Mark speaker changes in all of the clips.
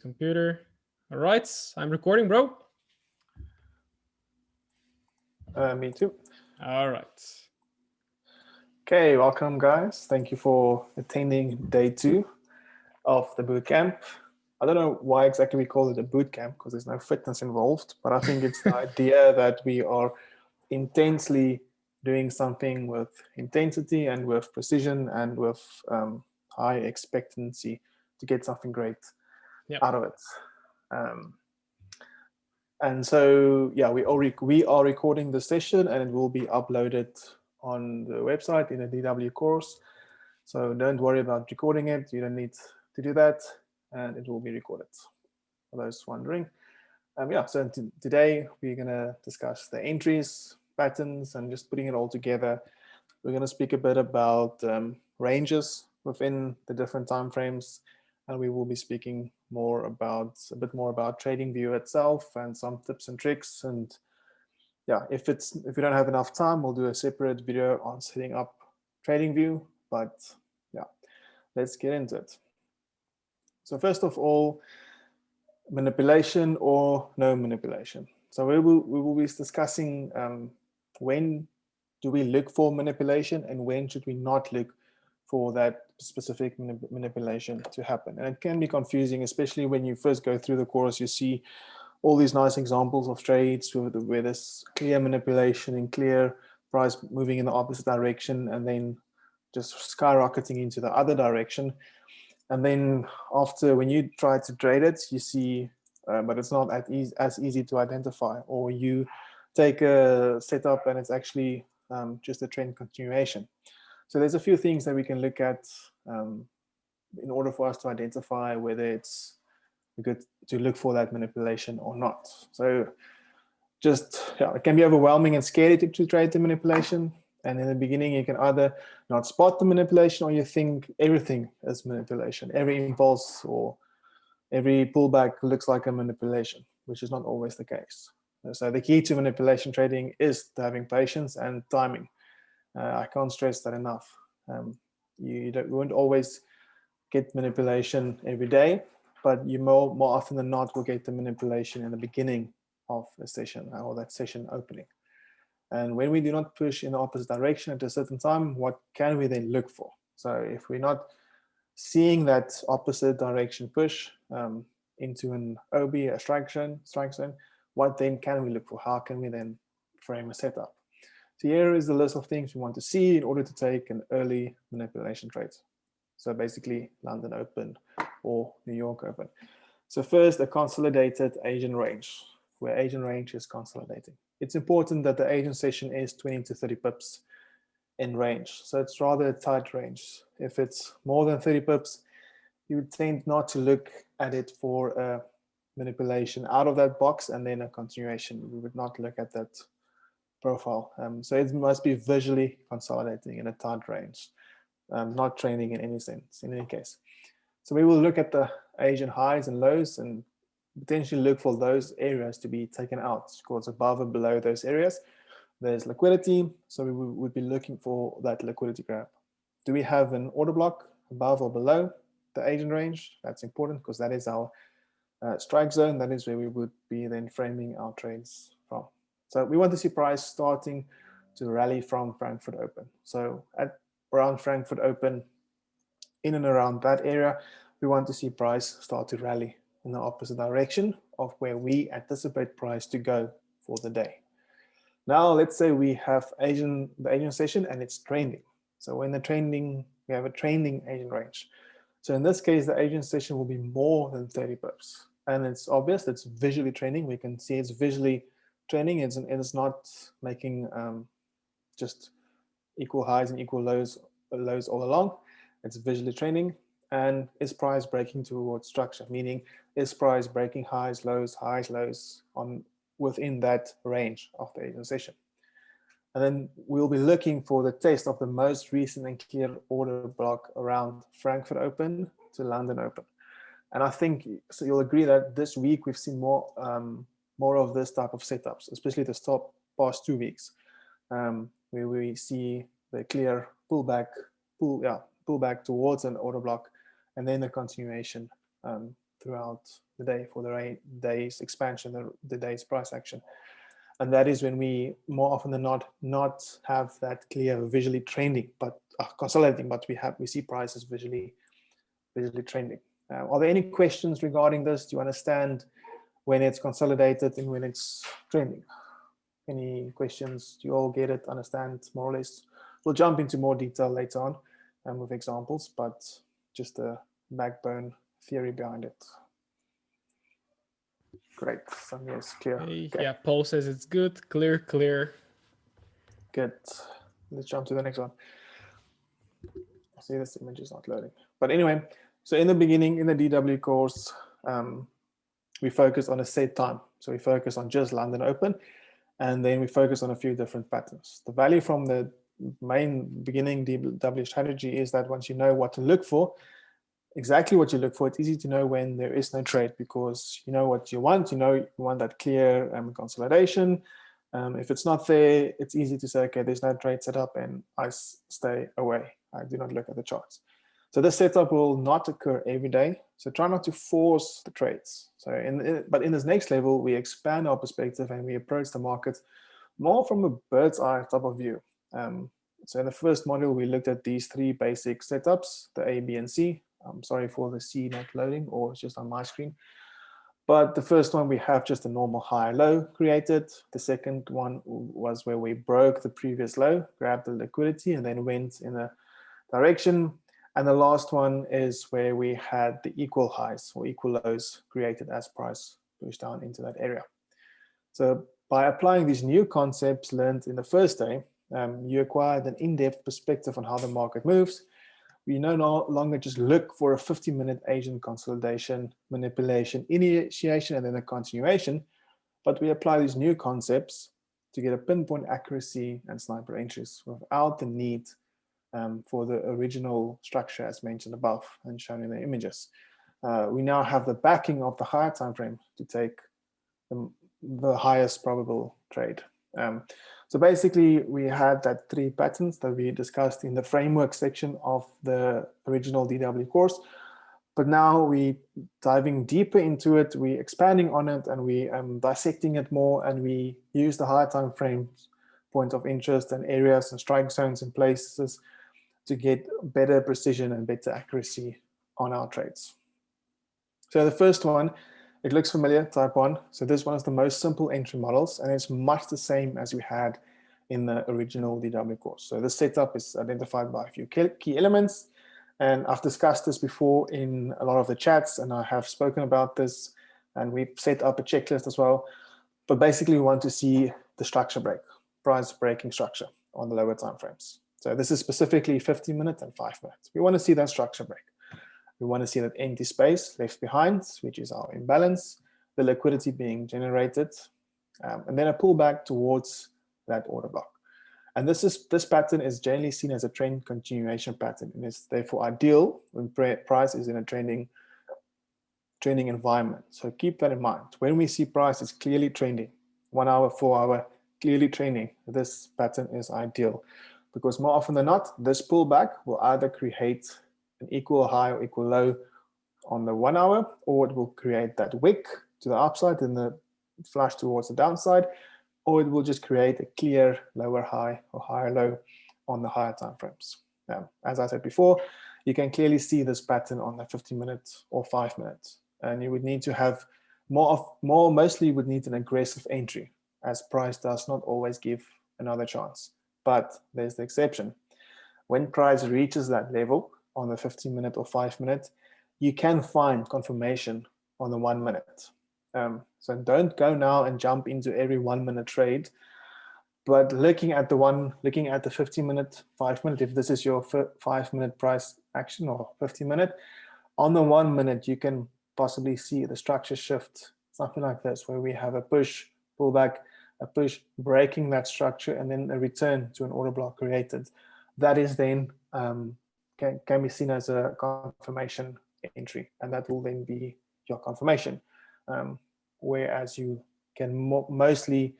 Speaker 1: Computer. All right, I'm recording, bro.
Speaker 2: Me too.
Speaker 1: All right.
Speaker 2: Okay, welcome guys. Thank you for attending day 2 of the bootcamp. I don't know why exactly we call it a bootcamp because there's no fitness involved, but I think it's the idea that we are intensely doing something with intensity and with precision and with high expectancy to get something great out of it. And so, yeah, we are recording the session and it will be uploaded on the website in a DW course. So don't worry about recording it. You don't need to do that, and it will be recorded. For those wondering, so today we're going to discuss the entries, patterns, and just putting it all together. We're going to speak a bit about ranges within the different time frames, and we will be speaking a bit more about TradingView itself and some tips and tricks. And yeah, if we don't have enough time, we'll do a separate video on setting up TradingView. But yeah, let's get into it. So first of all, manipulation or no manipulation. So we will be discussing when do we look for manipulation and when should we not look for that specific manipulation to happen. And it can be confusing, especially when you first go through the course. You see all these nice examples of trades where there's clear manipulation and clear price moving in the opposite direction and then just skyrocketing into the other direction. And then after, when you try to trade it, you see, but it's not as easy to identify, or you take a setup and it's actually just a trend continuation. So there's a few things that we can look at in order for us to identify whether it's good to look for that manipulation or not. So just, it can be overwhelming and scary to trade the manipulation. And in the beginning, you can either not spot the manipulation or you think everything is manipulation. Every impulse or every pullback looks like a manipulation, which is not always the case. So the key to manipulation trading is having patience and timing. I can't stress that enough. You won't always get manipulation every day, but you more often than not will get the manipulation in the beginning of the session or that session opening. And when we do not push in the opposite direction at a certain time, what can we then look for? So if we're not seeing that opposite direction push into an OB, a strike zone, what then can we look for? How can we then frame a setup? So here is the list of things we want to see in order to take an early manipulation trade. So basically London Open or New York Open. So first, a consolidated Asian range, where Asian range is consolidating. It's important that the Asian session is 20 to 30 pips in range. So it's rather a tight range. If it's more than 30 pips, you would tend not to look at it for a manipulation out of that box and then a continuation. We would not look at that profile. So it must be visually consolidating in a tight range, not training in any sense, in any case. So we will look at the Asian highs and lows and potentially look for those areas to be taken out, because above and below those areas, there's liquidity. So we would be looking for that liquidity grab. Do we have an order block above or below the Asian range? That's important because that is our strike zone. That is where we would be then framing our trades from. So we want to see price starting to rally from Frankfurt Open. So at around Frankfurt Open, in and around that area, we want to see price start to rally in the opposite direction of where we anticipate price to go for the day. Now, let's say we have the Asian session and it's trending. So when the trending, we have a trending Asian range. So in this case, the Asian session will be more than 30 pips. And it's obvious it's visually trending. We can see it's visually trending. It's not making just equal highs and equal lows all along. It's visually trending. And is price breaking towards structure? Meaning, is price breaking highs, lows on within that range of the Asian session? And then we'll be looking for the test of the most recent and clear order block around Frankfurt Open to London Open. And I think so you'll agree that this week we've seen more of this type of setups, especially the past 2 weeks, where we see the clear pullback towards an order block, and then the continuation throughout the day for the day's expansion, the day's price action. And that is when we more often than not have that clear visually trending, but consolidating, but we see prices visually trending. Are there any questions regarding this? Do you understand when it's consolidated and when it's trending? Any questions? Do you all get it, understand more or less? We'll jump into more detail later on with examples, but just the backbone theory behind it. Great. So yes, clear.
Speaker 1: Okay. Yeah, Paul says it's good. Clear.
Speaker 2: Good. Let's jump to the next one. I see this image is not loading. But anyway, so in the beginning, in the DW course, we focus on a set time. So we focus on just London Open, and then we focus on a few different patterns. The value from the main beginning DW strategy is that once you know what to look for, exactly what you look for, it's easy to know when there is no trade, because you know what you want. You want that clear consolidation. If it's not there, it's easy to say, okay, there's no trade set up, and I stay away. I do not look at the charts. So this setup will not occur every day. So try not to force the trades. So but in this next level, we expand our perspective and we approach the market more from a bird's eye type of view. So in the first module, we looked at these three basic setups, the A, B, and C. I'm sorry for the C not loading, or it's just on my screen. But the first one, we have just a normal high-low created. The second one was where we broke the previous low, grabbed the liquidity, and then went in a direction. And the last one is where we had the equal highs or equal lows created as price pushed down into that area. So by applying these new concepts learned in the first day, you acquired an in-depth perspective on how the market moves. We no longer just look for a 50-minute Asian consolidation, manipulation, initiation, and then a continuation, but we apply these new concepts to get a pinpoint accuracy and sniper entries without the need for the original structure as mentioned above and shown in the images. We now have the backing of the higher time frame to take the highest probable trade. So basically, we had that three patterns that we discussed in the framework section of the original DW course. But now we diving deeper into it, we expanding on it, and we dissecting it more, and we use the higher time frames, points of interest, and areas and strike zones and places to get better precision and better accuracy on our trades. So the first one, it looks familiar, type 1. So this one is the most simple entry models, and it's much the same as we had in the original DW course. So this setup is identified by a few key elements, and I've discussed this before in a lot of the chats, and I have spoken about this, and we've set up a checklist as well. But basically, we want to see the structure break, price breaking structure on the lower time frames. So this is specifically 15 minutes and 5 minutes. We want to see that structure break. We want to see that empty space left behind, which is our imbalance, the liquidity being generated, and then a pullback towards that order block. And this pattern is generally seen as a trend continuation pattern, and is therefore ideal when price is in a trending environment. So keep that in mind. When we see price is clearly trending, 1 hour, 4 hour, clearly trending, this pattern is ideal, because more often than not, this pullback will either create an equal high or equal low on the 1 hour, or it will create that wick to the upside and the flush towards the downside, or it will just create a clear lower high or higher low on the higher time frames. Now, as I said before, you can clearly see this pattern on the 15 minutes or 5 minutes, and you would need to have mostly would need an aggressive entry, as price does not always give another chance. But there's the exception. When price reaches that level on the 15 minute or 5 minute, you can find confirmation on the 1 minute. So don't go now and jump into every 1 minute trade, but looking at the 15 minute, 5 minute, if this is your 5 minute price action or 15 minute, on the 1 minute, you can possibly see the structure shift, something like this, where we have a push, pullback, a push, breaking that structure, and then a return to an order block created. That is then can be seen as a confirmation entry, and that will then be your confirmation. Whereas you can mostly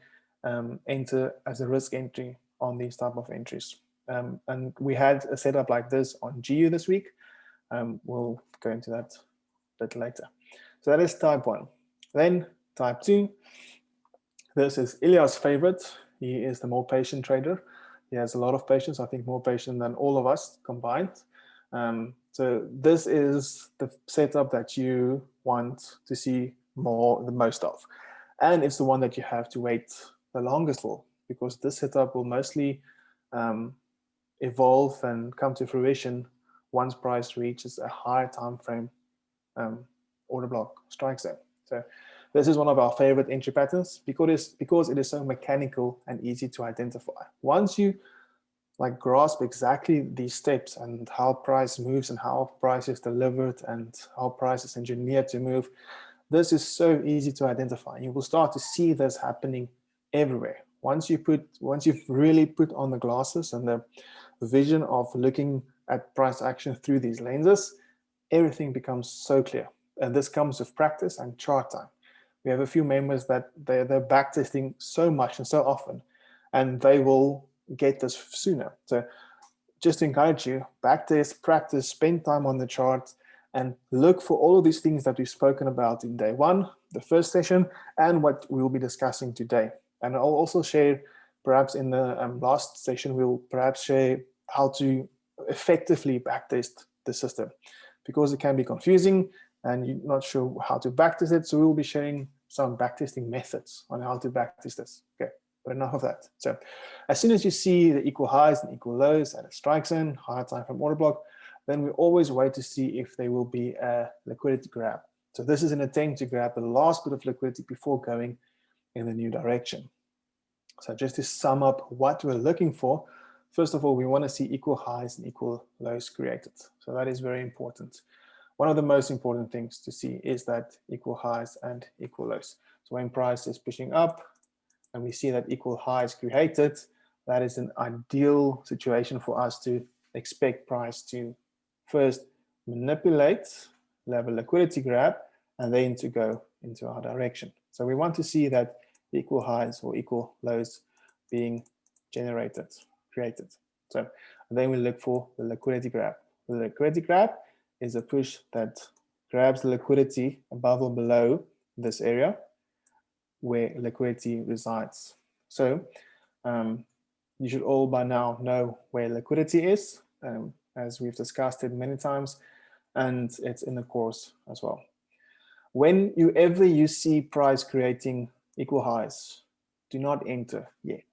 Speaker 2: enter as a risk entry on these type of entries. And we had a setup like this on GU this week. We'll go into that a bit later. So that is type 1. Then type 2, this is Ilya's favorite. He is the more patient trader. He has a lot of patience, I think more patient than all of us combined. So this is the setup that you want to see the most of. And it's the one that you have to wait the longest for, because this setup will mostly evolve and come to fruition once price reaches a higher time frame order block strike zone. So this is one of our favorite entry patterns because it is so mechanical and easy to identify. Once you grasp exactly these steps and how price moves and how price is delivered and how price is engineered to move, this is so easy to identify. You will start to see this happening everywhere. Once you've really put on the glasses and the vision of looking at price action through these lenses, everything becomes so clear. And this comes with practice and chart time. We have a few members that they're backtesting so much and so often, and they will get this sooner. So just to encourage you, backtest, practice, spend time on the chart, and look for all of these things that we've spoken about in day 1, the first session, and what we'll be discussing today. And I'll also share, perhaps in the last session, we'll perhaps share how to effectively backtest the system, because it can be confusing and you're not sure how to backtest it. So we'll be sharing some backtesting methods on how to backtest this. Okay, but enough of that. So as soon as you see the equal highs and equal lows at a strike zone, higher time frame order block, then we always wait to see if there will be a liquidity grab. So this is an attempt to grab the last bit of liquidity before going in the new direction. So just to sum up what we're looking for, first of all, we want to see equal highs and equal lows created. So that is very important. One of the most important things to see is that equal highs and equal lows. So when price is pushing up and we see that equal highs created, that is an ideal situation for us to expect price to first manipulate, level liquidity grab, and then to go into our direction. So we want to see that equal highs or equal lows being created. So then we look for the liquidity grab. The liquidity grab is a push that grabs the liquidity above or below this area where liquidity resides. So you should all by now know where liquidity is, as we've discussed it many times, and it's in the course as well. Whenever you see price creating equal highs, do not enter yet.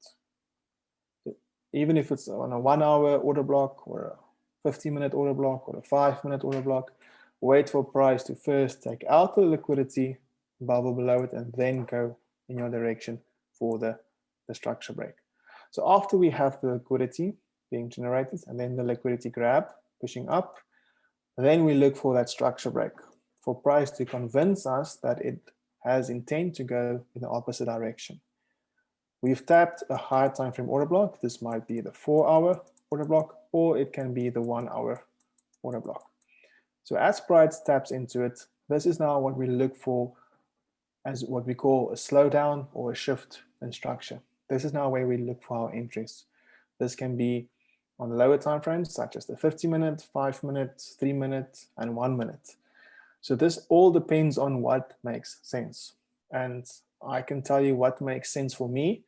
Speaker 2: Even if it's on a 1 hour order block or a 15-minute order block or a 5-minute order block, wait for price to first take out the liquidity above or below it and then go in your direction for the structure break. So after we have the liquidity being generated and then the liquidity grab pushing up, then we look for that structure break, for price to convince us that it has intent to go in the opposite direction. We've tapped a higher time frame order block. This might be the 4-hour order block, or it can be the 1-hour order block. So as price taps into it, this is now what we look for as what we call a slowdown or a shift in structure. This is now where we look for our entries. This can be on lower time frames, such as the 50-minute, 5-minute, 3-minute, and 1-minute. So this all depends on what makes sense. And I can tell you what makes sense for me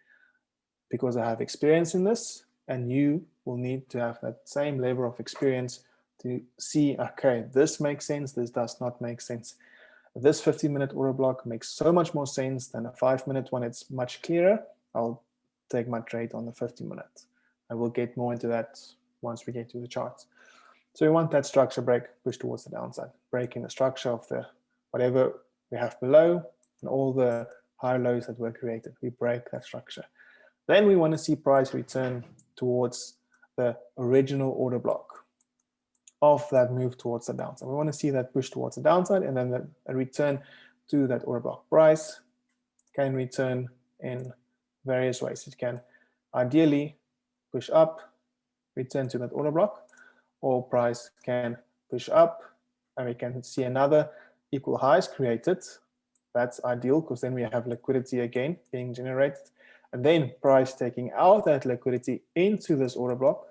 Speaker 2: because I have experience in this, and you will need to have that same level of experience to see, okay, this makes sense, this does not make sense. This 50-minute order block makes so much more sense than a 5-minute one. It's much clearer. I'll take my trade on the 50-minute. I will get more into that once we get to the charts. So we want that structure break, push towards the downside, breaking the structure of the whatever we have below and all the high lows that were created. We break that structure. Then we want to see price return towards the original order block of that move towards the downside. We want to see that push towards the downside and then a return to that order block. Price can return in various ways. It can ideally push up, return to that order block, or price can push up and we can see another equal highs created. That's ideal because then we have liquidity again being generated, and then price taking out that liquidity into this order block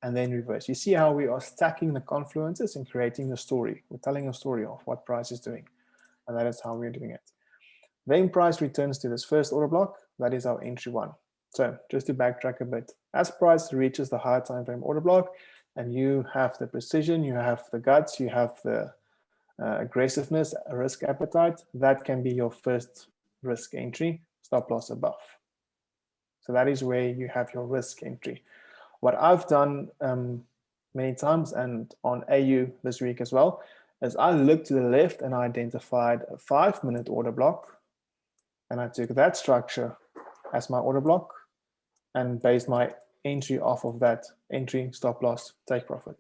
Speaker 2: and then reverse. You see how we are stacking the confluences and creating the story. We're telling a story of what price is doing. And that is how we're doing it. Then price returns to this first order block. That is our entry 1. So just to backtrack a bit, as price reaches the higher time frame order block, and you have the precision, you have the guts, you have the aggressiveness, risk appetite, that can be your first risk entry, stop loss above. So that is where you have your risk entry. What I've done many times and on AU this week as well, is I looked to the left and I identified a 5-minute order block, and I took that structure as my order block and based my entry off of that entry, stop loss, take profit.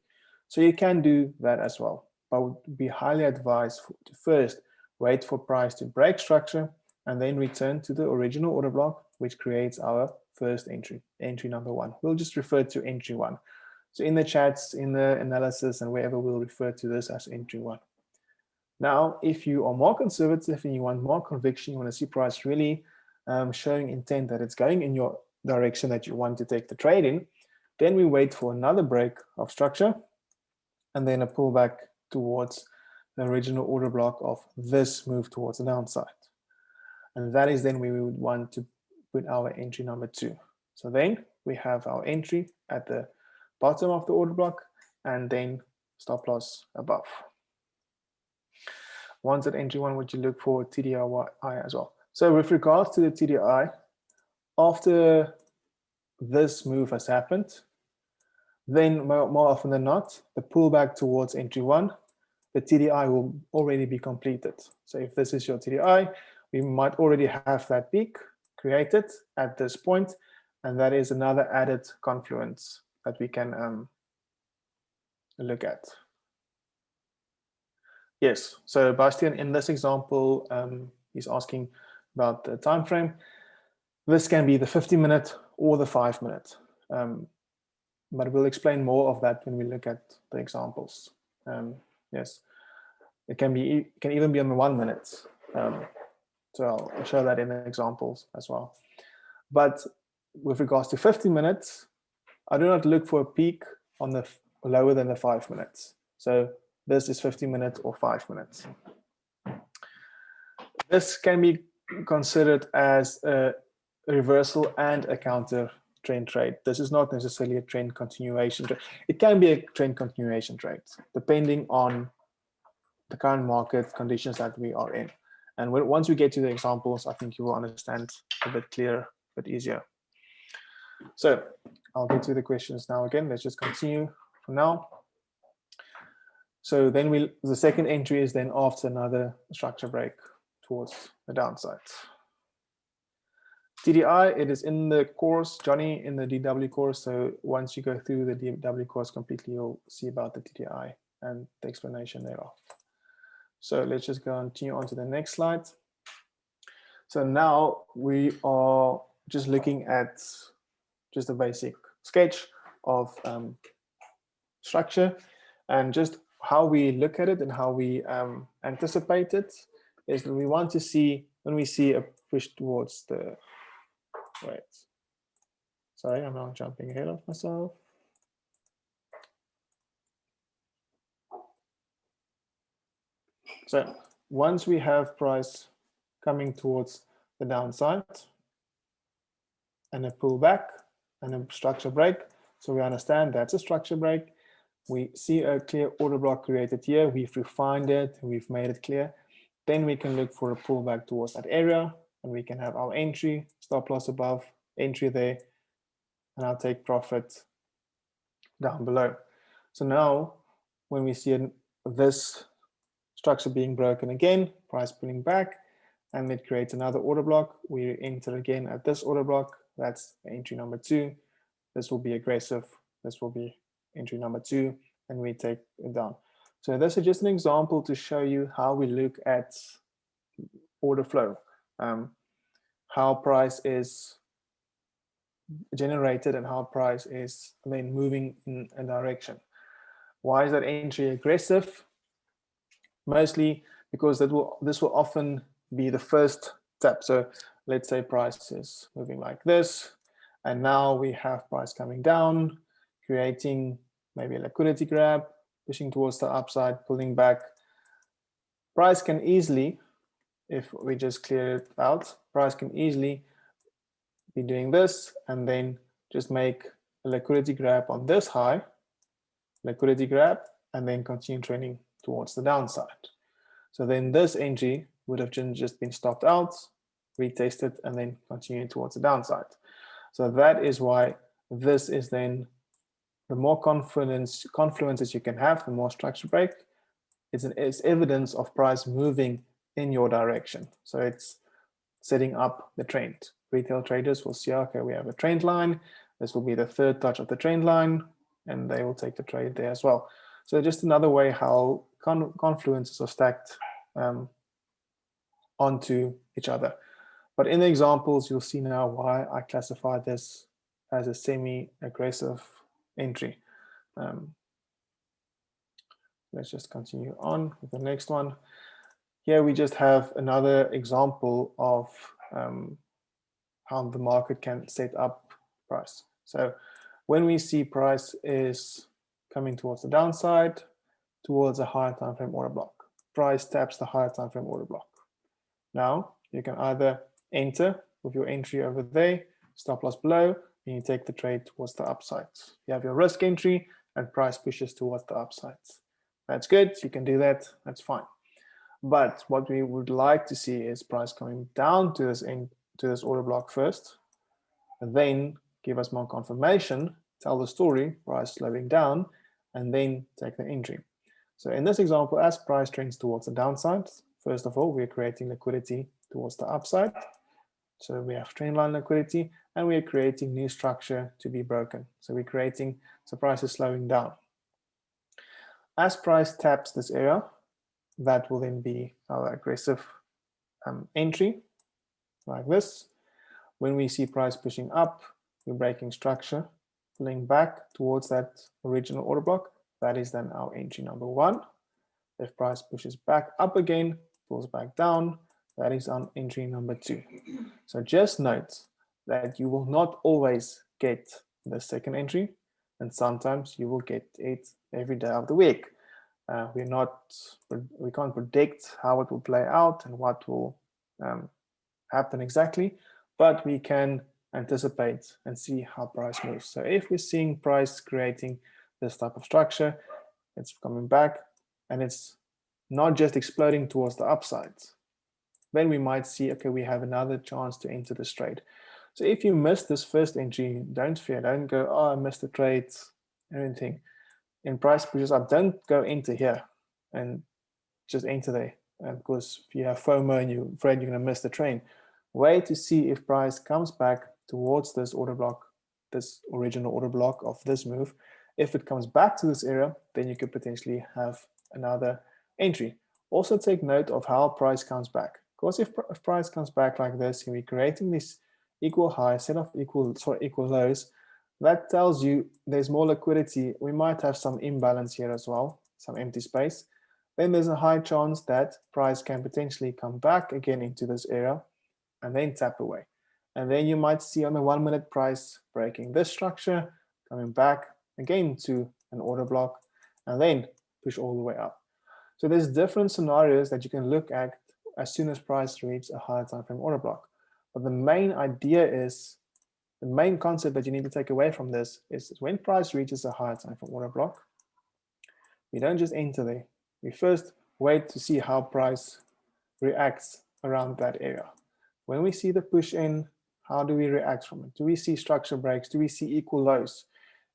Speaker 2: So you can do that as well. I would be highly advised to first wait for price to break structure and then return to the original order block, which creates our first entry, entry number 1. We'll just refer to entry 1. So in the chats, in the analysis, and wherever, we'll refer to this as entry 1. Now, if you are more conservative and you want more conviction, you want to see price really showing intent that it's going in your direction that you want to take the trade in, then we wait for another break of structure and then a pullback towards the original order block of this move towards the downside. And that is then we would want to put our entry number 2. So then we have our entry at the bottom of the order block and then stop loss above. Once at entry 1, would you look for TDI as well? So with regards to the TDI, after this move has happened, then more often than not, the pullback towards entry 1, the TDI will already be completed. So if this is your TDI, we might already have that peak created at this point, and that is another added confluence that we can look at. Yes, so Bastian, in this example, he's asking about the time frame. This can be the 50-minute or the 5-minute, but we'll explain more of that when we look at the examples. Yes, it can even be on the 1 minute. So I'll show that in the examples as well. But with regards to 50 minutes, I do not look for a peak on the lower than the 5 minutes. So this is 50 minutes or 5 minutes. This can be considered as a reversal and a counter trend trade. This is not necessarily a trend continuation trade. It can be a trend continuation trade, depending on the current market conditions that we are in. And once we get to the examples, I think you will understand a bit clearer, a bit easier. So I'll get to the questions now again. Let's just continue for now. So then the second entry is then after another structure break towards the downside. TDI, it is in the course, Johnny, in the DW course. So once you go through the DW course completely, you'll see about the TDI and the explanation thereof. So let's just continue on to the next slide. So now we are just looking at just a basic sketch of structure, and just how we look at it and how we anticipate it is that we want to see when we see a push towards the right. Sorry, I'm now jumping ahead of myself. So once we have price coming towards the downside and a pullback and a structure break, so we understand that's a structure break. We see a clear order block created here. We've refined it, we've made it clear. Then we can look for a pullback towards that area, and we can have our entry, stop loss above, entry there, and I'll take profit down below. So now when we see this structure being broken again, price pulling back, and it creates another order block, we enter again at this order block. That's entry number 2. This will be aggressive. This will be entry number 2, and we take it down. So this is just an example to show you how we look at order flow, how price is generated and how price is then moving in a direction. Why is that entry aggressive? Mostly because this will often be the first tap. So let's say price is moving like this, and now we have price coming down, creating maybe a liquidity grab, pushing towards the upside, pulling back. Price can easily if we just clear it out, price can easily be doing this and then just make a liquidity grab on this high, liquidity grab, and then continue trending towards the downside. So then this entry would have just been stopped out, retested, and then continued towards the downside. So that is why this is then the more confluences you can have, the more structure break. It's evidence of price moving in your direction. So it's setting up the trend. Retail traders will see, okay, we have a trend line. This will be the third touch of the trend line, and they will take the trade there as well. So just another way how confluences are stacked onto each other. But in the examples, you'll see now why I classify this as a semi-aggressive entry. Let's just continue on with the next one. Here we just have another example of how the market can set up price. So when we see price is coming towards the downside, towards a higher time frame order block, price taps the higher time frame order block. Now you can either enter with your entry over there, stop loss below, and you take the trade towards the upsides. You have your risk entry and price pushes towards the upsides. That's good, you can do that, that's fine. But what we would like to see is price coming down to this order block first, and then give us more confirmation, tell the story, price slowing down, and then take the entry. So in this example, as price trends towards the downside, first of all, we're creating liquidity towards the upside. So we have trend line liquidity, and we are creating new structure to be broken. So we're creating, so price is slowing down. As price taps this area, that will then be our aggressive entry, like this. When we see price pushing up, we're breaking structure, pulling back towards that original order block. That is then our entry number one. If price pushes back up again, pulls back down, that is on entry number two. So just note that you will not always get the second entry, and sometimes you will get it every day of the week. We can't predict how it will play out and what will happen exactly, but we can anticipate and see how price moves. So if we're seeing price creating this type of structure, it's coming back and it's not just exploding towards the upsides, then we might see, okay, we have another chance to enter this trade. So if you miss this first entry, don't fear, don't go, oh, I missed the trade, anything. In price pushes up, don't go into here and just enter there, because if you have FOMO and you're afraid you're going to miss the train, wait to see if price comes back towards this order block, this original order block of this move. If it comes back to this area, then you could potentially have another entry. Also take note of how price comes back, because if price comes back like this and we're creating this equal high set of equal lows, that tells you there's more liquidity. We might have some imbalance here as well, some empty space. Then there's a high chance that price can potentially come back again into this area and then tap away. And then you might see on the 1 minute price breaking this structure, coming back again to an order block, and then push all the way up. So there's different scenarios that you can look at as soon as price reaches a higher time frame order block. But the main idea is, the main concept that you need to take away from this is when price reaches a higher time frame order block, we don't just enter there. We first wait to see how price reacts around that area. When we see the push in, how do we react from it? Do we see structure breaks? Do we see equal lows?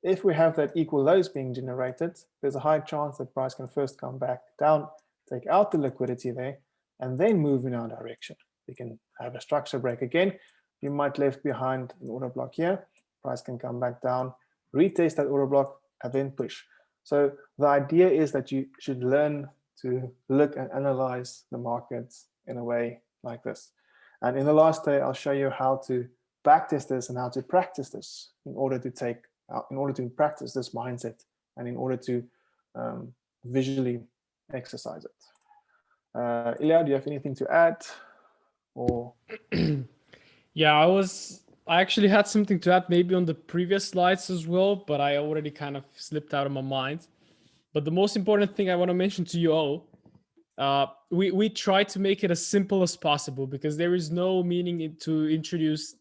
Speaker 2: If we have that equal lows being generated, there's a high chance that price can first come back down, take out the liquidity there, and then move in our direction. We can have a structure break again. You might left behind an order block here. Price can come back down, retest that order block, and then push. So the idea is that you should learn to look and analyze the markets in a way like this. And in the last day, I'll show you how to backtest this and how to practice this in order to practice this mindset and in order to visually exercise it. Ilya, do you have anything to add? Or
Speaker 1: Yeah, I actually had something to add maybe on the previous slides as well, but I already kind of slipped out of my mind. But the most important thing I want to mention to you all We try to make it as simple as possible because there is no meaning to introduce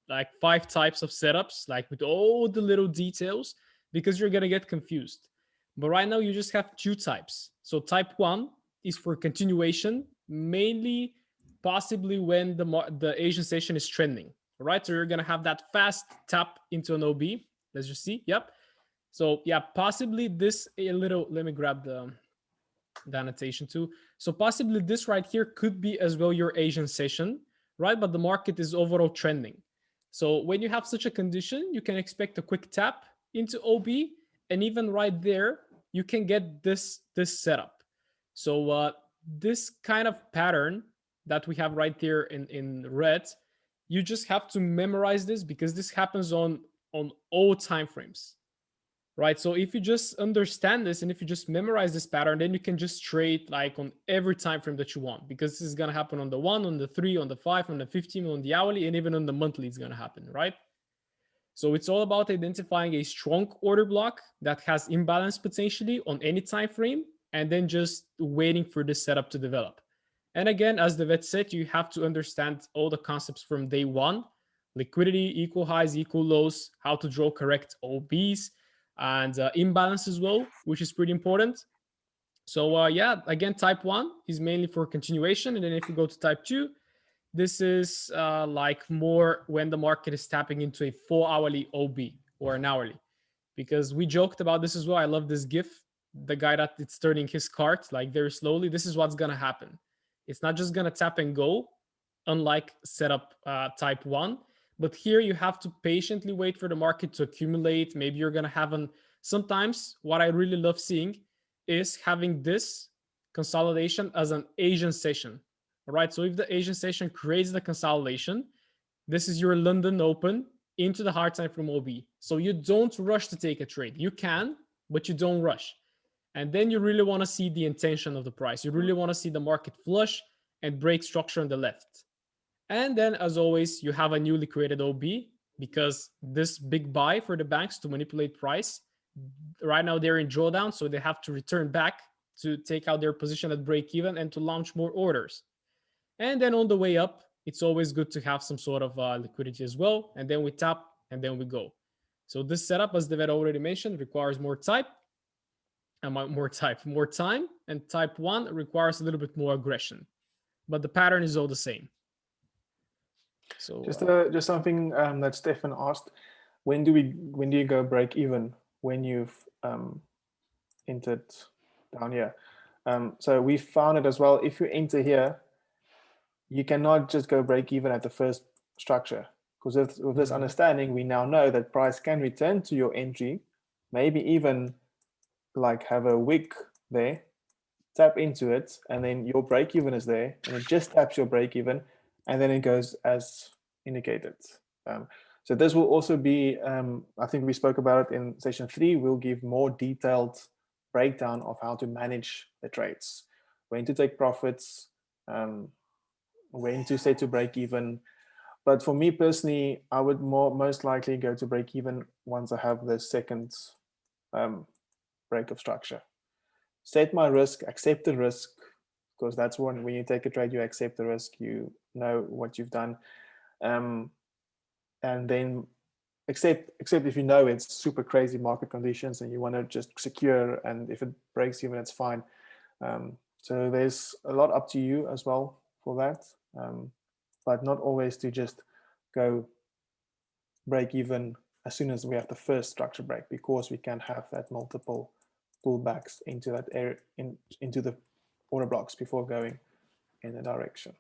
Speaker 1: like 5 types of setups, like with all the little details, because you're gonna get confused. But right now you just have 2 types. So type 1 is for continuation, mainly possibly when the Asian session is trending, right? So you're gonna have that fast tap into an OB. Let's just see. Yep. So yeah, possibly this a little. Let me grab the annotation too. So possibly this right here could be as well your Asian session, right? But the market is overall trending. So when you have such a condition, you can expect a quick tap into OB, and even right there, you can get this setup. So this kind of pattern that we have right there in red, you just have to memorize this because this happens on all time frames, right? So if you just understand this and if you just memorize this pattern, then you can just trade like on every time frame that you want, because this is going to happen on the 1, on the 3, on the 5, on the 15, on the hourly, and even on the monthly it's going to happen, right? So it's all about identifying a strong order block that has imbalance potentially on any time frame, and then just waiting for this setup to develop. And again, as the vet said, you have to understand all the concepts from day one: liquidity, equal highs, equal lows, how to draw correct OBs, and imbalance as well, which is pretty important. So yeah, again, type 1 is mainly for continuation. And then if you go to type 2, this is like more when the market is tapping into a 4-hourly OB or an hourly, because we joked about this as well. I love this GIF. The guy that it's turning his cart like very slowly. This is what's gonna happen. It's not just gonna tap and go, unlike setup type 1. But here you have to patiently wait for the market to accumulate. Maybe you're gonna have an. Sometimes what I really love seeing is having this consolidation as an Asian session. All right. So if the Asian session creates the consolidation, this is your London Open into the hard time from OB. So you don't rush to take a trade. You can, but you don't rush. And then you really want to see the intention of the price. You really want to see the market flush and break structure on the left. And then, as always, you have a newly created OB, because this big buy for the banks to manipulate price, right now they're in drawdown, so they have to return back to take out their position at break even and to launch more orders. And then on the way up, it's always good to have some sort of liquidity as well. And then we tap and then we go. So this setup, as David already mentioned, requires more time. And type 1 requires a little bit more aggression. But the pattern is all the same. So
Speaker 2: just something that Stefan asked: when do you go break even when you've entered down here? So we found it as well. If you enter here, you cannot just go break even at the first structure, because with this understanding, we now know that price can return to your entry, maybe even like have a wick there, tap into it, and then your break even is there, and it just taps your break even, and then it goes as indicated. So this will also be, I think we spoke about it in session 3. We'll give more detailed breakdown of how to manage the trades, when to take profits, when to set to break even. But for me personally, I would most likely go to break even once I have the second break of structure. Set my risk, accept the risk, because that's when you take a trade, you accept the risk, you know what you've done, and then except if you know it's super crazy market conditions and you want to just secure, and if it breaks even, it's fine. So there's a lot up to you as well for that, but not always to just go break even as soon as we have the first structure break, because we can have that multiple pullbacks into that area, into the order blocks before going in the direction.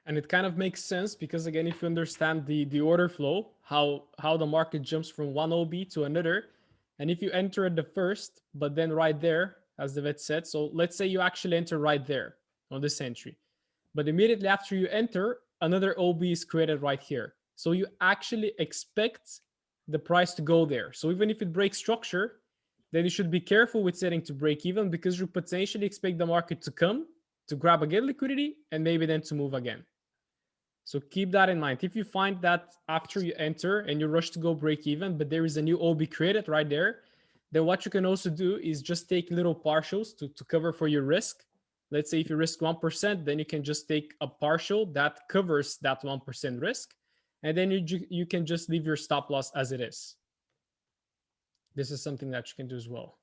Speaker 1: And it kind of makes sense because, again, if you understand the order flow, how the market jumps from one OB to another, and if you enter at the first, but then right there, as the vet said, so let's say you actually enter right there on this entry, but immediately after you enter, another OB is created right here. So you actually expect the price to go there. So even if it breaks structure, then you should be careful with setting to break even, because you potentially expect the market to come to grab again liquidity and maybe then to move again. So keep that in mind. If you find that after you enter and you rush to go break even, but there is a new OB created right there, then what you can also do is just take little partials to cover for your risk. Let's say if you risk 1%, then you can just take a partial that covers that 1% risk. And then you can just leave your stop loss as it is. This is something that you can do as well.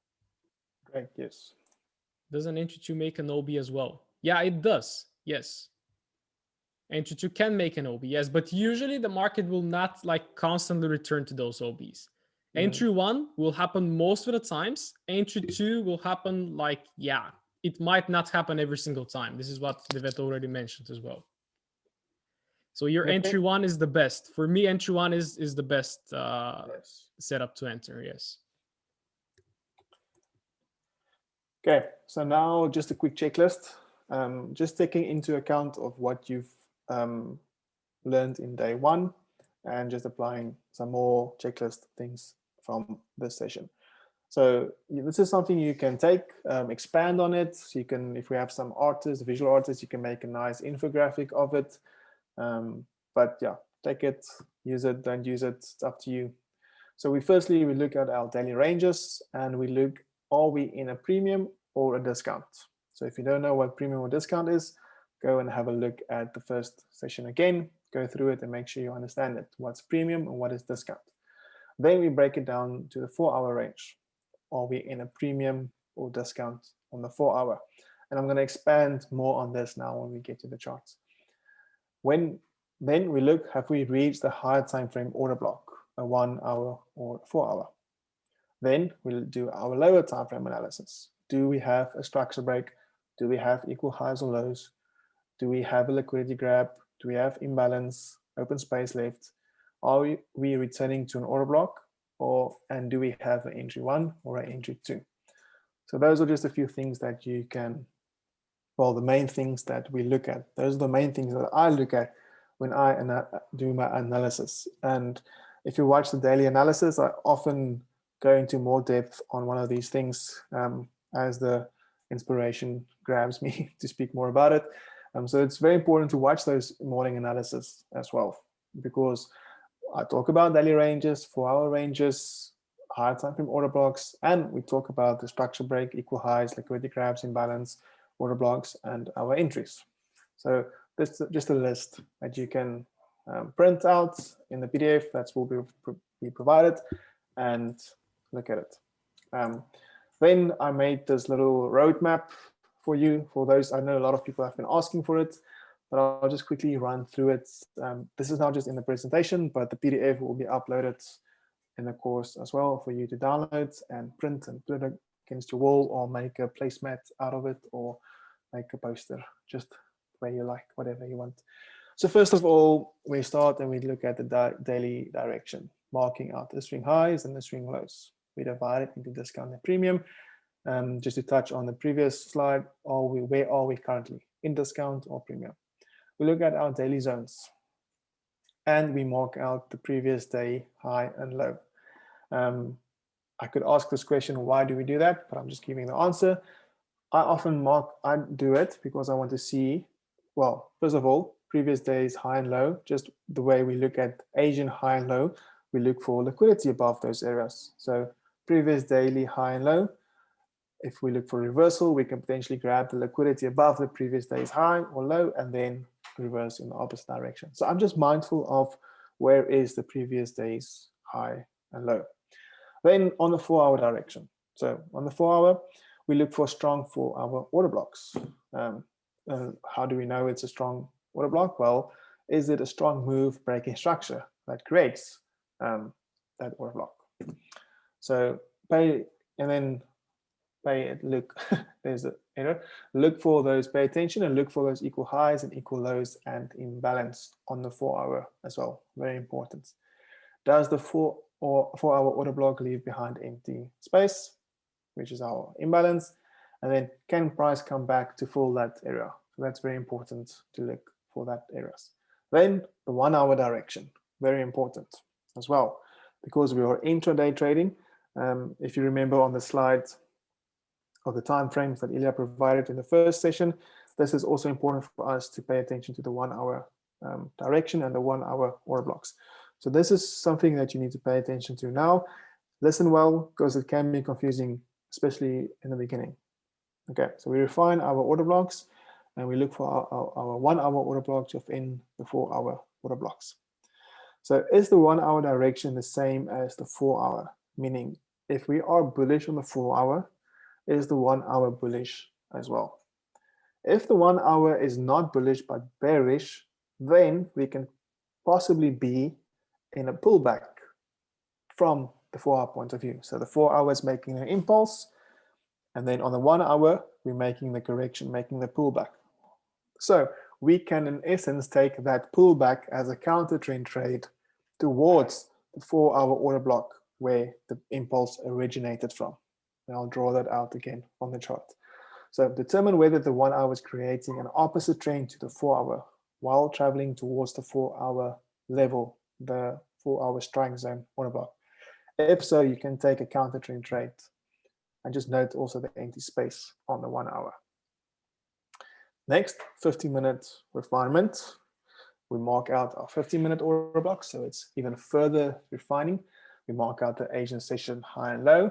Speaker 2: Great, yes.
Speaker 1: Does an entry 2 make an OB as well? Yeah, it does. Yes. Entry 2 can make an OB, yes, but usually the market will not like constantly return to those OBs. Entry 1 will happen most of the times. Entry 2 will happen like, yeah, it might not happen every single time. This is what Devet already mentioned as well. So your entry 1 is the best. For me, entry 1 is the best
Speaker 2: Yes.
Speaker 1: setup to enter, yes.
Speaker 2: Okay, so now just a quick checklist. Just taking into account of what you've learned in day 1 and just applying some more checklist things from this session. So this is something you can take, expand on it. So you can, if we have some artists, visual artists, you can make a nice infographic of it. But yeah, take it, use it, don't use it, it's up to you. So we look at our daily ranges and we look, are we in a premium or a discount? So if you don't know what premium or discount is, go and have a look at the first session again, go through it and make sure you understand it. What's premium and what is discount? Then we break it down to the 4-hour range. Are we in a premium or discount on the 4-hour? And I'm going to expand more on this now when we get to the charts. Then we look, have we reached the higher time frame order block, a 1-hour or 4-hour? Then we'll do our lower time frame analysis. Do we have a structure break? Do we have equal highs or lows? Do we have a liquidity grab? Do we have imbalance, open space left? Are we returning to an order block? And do we have an entry 1 or an entry 2? So those are just a few things that you can, well, the main things that we look at. Those are the main things that I look at when I do my analysis. And if you watch the daily analysis, I often go into more depth on one of these things as the inspiration grabs me to speak more about it. So it's very important to watch those morning analysis as well, because I talk about daily ranges, 4-hour ranges, higher time frame order blocks, and we talk about the structure break, equal highs, liquidity grabs, imbalance, order blocks, and our entries. So this is just a list that you can print out in the PDF that will be provided and look at it. Then I made this little roadmap for you. For those, I know a lot of people have been asking for it, but I'll just quickly run through it. This is not just in the presentation, but the PDF will be uploaded in the course as well for you to download and print and put it against your wall, or make a placemat out of it, or make a poster, just where you like, whatever you want. So first of all, we start and we look at the daily direction, marking out the swing highs and the swing lows. We divide it into discount and premium. Just to touch on the previous slide, where are we currently, in discount or premium? We look at our daily zones and we mark out the previous day high and low. I could ask this question, why do we do that? But I'm just giving the answer. I do it because I want to see, well, first of all, previous days high and low, just the way we look at Asian high and low, we look for liquidity above those areas. So previous daily high and low. If we look for reversal, we can potentially grab the liquidity above the previous day's high or low and then reverse in the opposite direction. So I'm just mindful of where is the previous day's high and low. Then on the 4-hour direction. So on the 4-hour, we look for strong 4-hour order blocks. How do we know it's a strong order block? Well, is it a strong move breaking structure that creates that order block? So pay it, look, there's the error. Look for those, pay attention and look for those equal highs and equal lows and imbalance on the 4-hour as well. Very important. Does the 4-hour order block leave behind empty space, which is our imbalance? And then can price come back to fill that area? So that's very important to look for that areas. Then the 1-hour direction, very important as well, because we are intraday trading. If you remember on the slide of the time frames that Ilya provided in the first session, this is also important for us to pay attention to the 1-hour direction and the 1-hour order blocks. So this is something that you need to pay attention to now. Listen well, because it can be confusing, especially in the beginning. Okay, so we refine our order blocks and we look for our 1 hour order blocks within the 4 hour order blocks. So is the 1 hour direction the same as the 4 hour? Meaning if we are bullish on the 4 hour, is the 1 hour bullish as well? If the 1 hour is not bullish but bearish, then we can possibly be in a pullback from the 4 hour point of view. So the 4 hour is making an impulse, and then on the 1 hour, we're making the correction, making the pullback. So we can, in essence, take that pullback as a counter trend trade towards the 4 hour order block where the impulse originated from. And I'll draw that out again on the chart. So determine whether the 1 hour is creating an opposite trend to the 4 hour while traveling towards the 4 hour level, the 4 hour strike zone order block. If so, you can take a counter trend trade. And just note also the empty space on the 1 hour. Next, 15-minute refinement. We mark out our 15-minute order block, so it's even further refining. We mark out the Asian session high and low.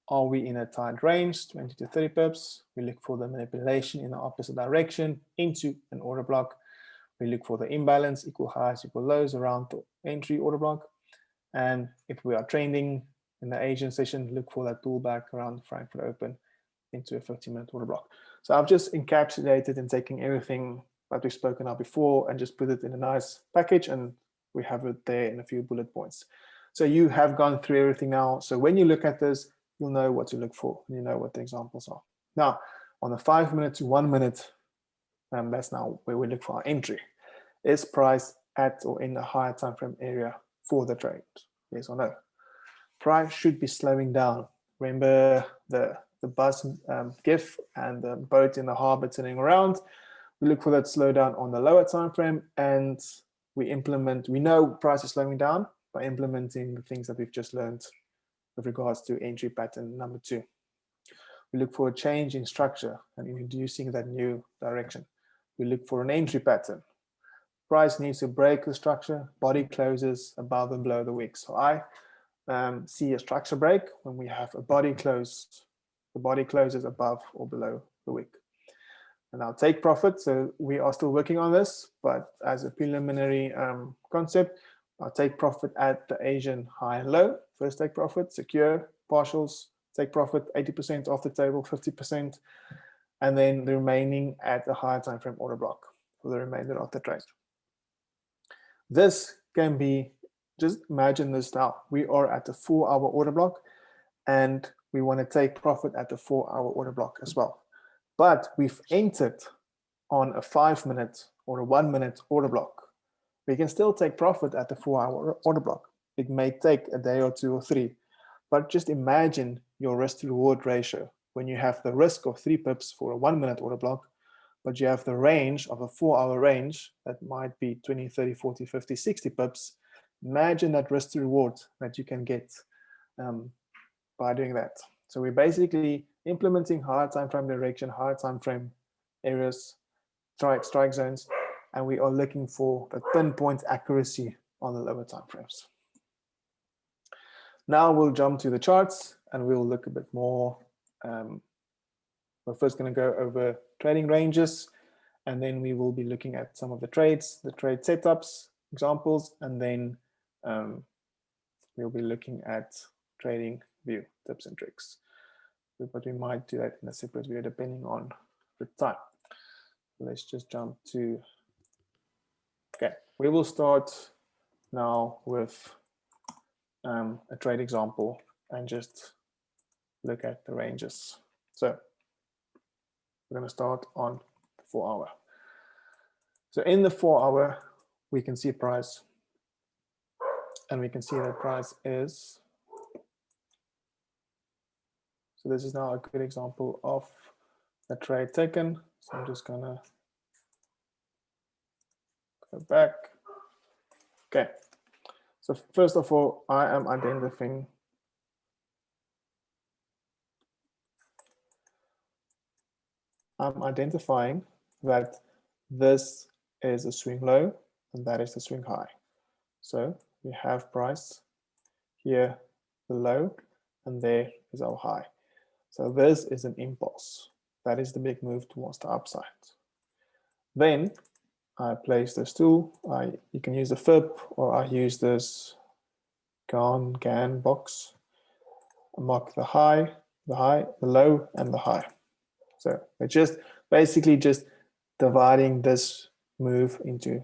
Speaker 2: Are we in a tight range, 20 to 30 pips? We look for the manipulation in the opposite direction into an order block. We look for the imbalance, equal highs, equal lows around the entry order block. And if we are trending in the Asian session, look for that pullback around Frankfurt Open into a 15-minute order block. So I've just encapsulated and taken everything that we've spoken about before and just put it in a nice package, and we have it there in a few bullet points. So you have gone through everything now. So when you look at this, you'll know what to look for and you know what the examples are. Now, on the 5 minute to 1 minute, that's now where we look for our entry. Is price at or in the higher time frame area for the trade? Yes or no? Price should be slowing down. Remember the bus GIF and the boat in the harbor turning around. We look for that slowdown on the lower time frame, and we know price is slowing down by implementing the things that we've just learned with regards to entry pattern number 2. We look for a change in structure and introducing that new direction. We look for an entry pattern. Price needs to break the structure, body closes above and below the wick. So I see a structure break when we have a body close. The body closes above or below the wick. And I'll take profit. So we are still working on this, but as a preliminary concept, I'll take profit at the Asian high and low. First take profit, secure, partials, take profit, 80% off the table, 50%, and then the remaining at the higher time frame order block for the remainder of the trade. This can be, just imagine this now. We are at the 4 hour order block and we want to take profit at the 4 hour order block as well. But we've entered on a 5 minute or a 1 minute order block. We can still take profit at the 4 hour order block. It may take a day or 2 or 3, but just imagine your risk to reward ratio when you have the risk of 3 pips for a 1 minute order block, but you have the range of a 4 hour range that might be 20, 30, 40, 50, 60 pips. Imagine that risk to reward that you can get by doing that. So we're basically implementing higher time frame direction, higher time frame areas, strike zones, and we are looking for the pinpoint accuracy on the lower time frames. Now we'll jump to the charts and we'll look a bit more. We're first going to go over trading ranges, and then we will be looking at some of the trades, the trade setups, examples, and then we'll be looking at trading view tips and tricks. But we might do that in a separate video depending on the time. Let's just jump to, okay, we will start now with a trade example and just look at the ranges. So we're going to start on the 4 hour. So in the 4 hour, we can see price, and we can see that price is, so this is now a good example of a trade taken. So I'm just gonna go back. Okay, so first of all, I am identifying that this is a swing low and that is the swing high. So we have price here, the low, and there is our high. So this is an impulse. That is the big move towards the upside. Then I place this tool. You can use the fib, or I use this GAN box. I mark the high, the low, and the high. So it's just basically just dividing this move into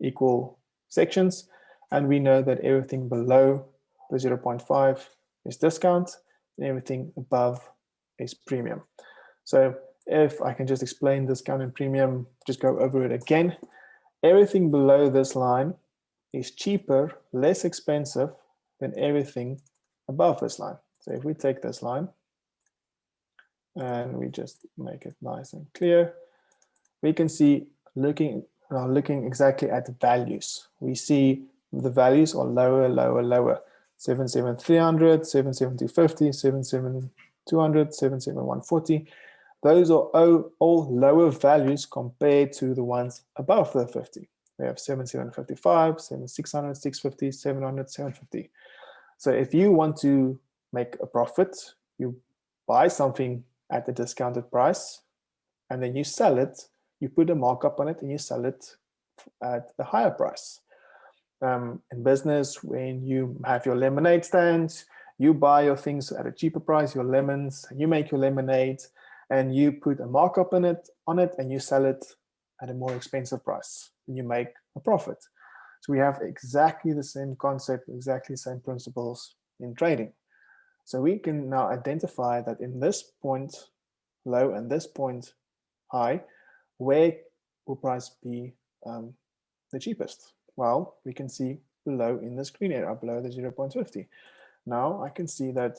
Speaker 2: equal sections, and we know that everything below the 0.5 is discount, and everything above is premium. So if I can just explain discount and premium, just go over it again. Everything below this line is cheaper, less expensive than everything above this line. So if we take this line and we just make it nice and clear, we can see looking exactly at the values. We see the values are lower, lower, lower. 77,300, 77,250, 77,200, 77,140. Those are all lower values compared to the ones above the 50. We have 7755, 7600, 650, 700, 750. So if you want to make a profit, you buy something at the discounted price, and then you sell it, you put a markup on it, and you sell it at a higher price. In business, when you have your lemonade stand, you buy your things at a cheaper price, your lemons, you make your lemonade, and you put a markup on it, and you sell it at a more expensive price, and you make a profit. So we have exactly the same concept, exactly the same principles in trading. So we can now identify that in this point low and this point high, where will price be the cheapest? Well, we can see below in this green area, below the 0.50. Now I can see that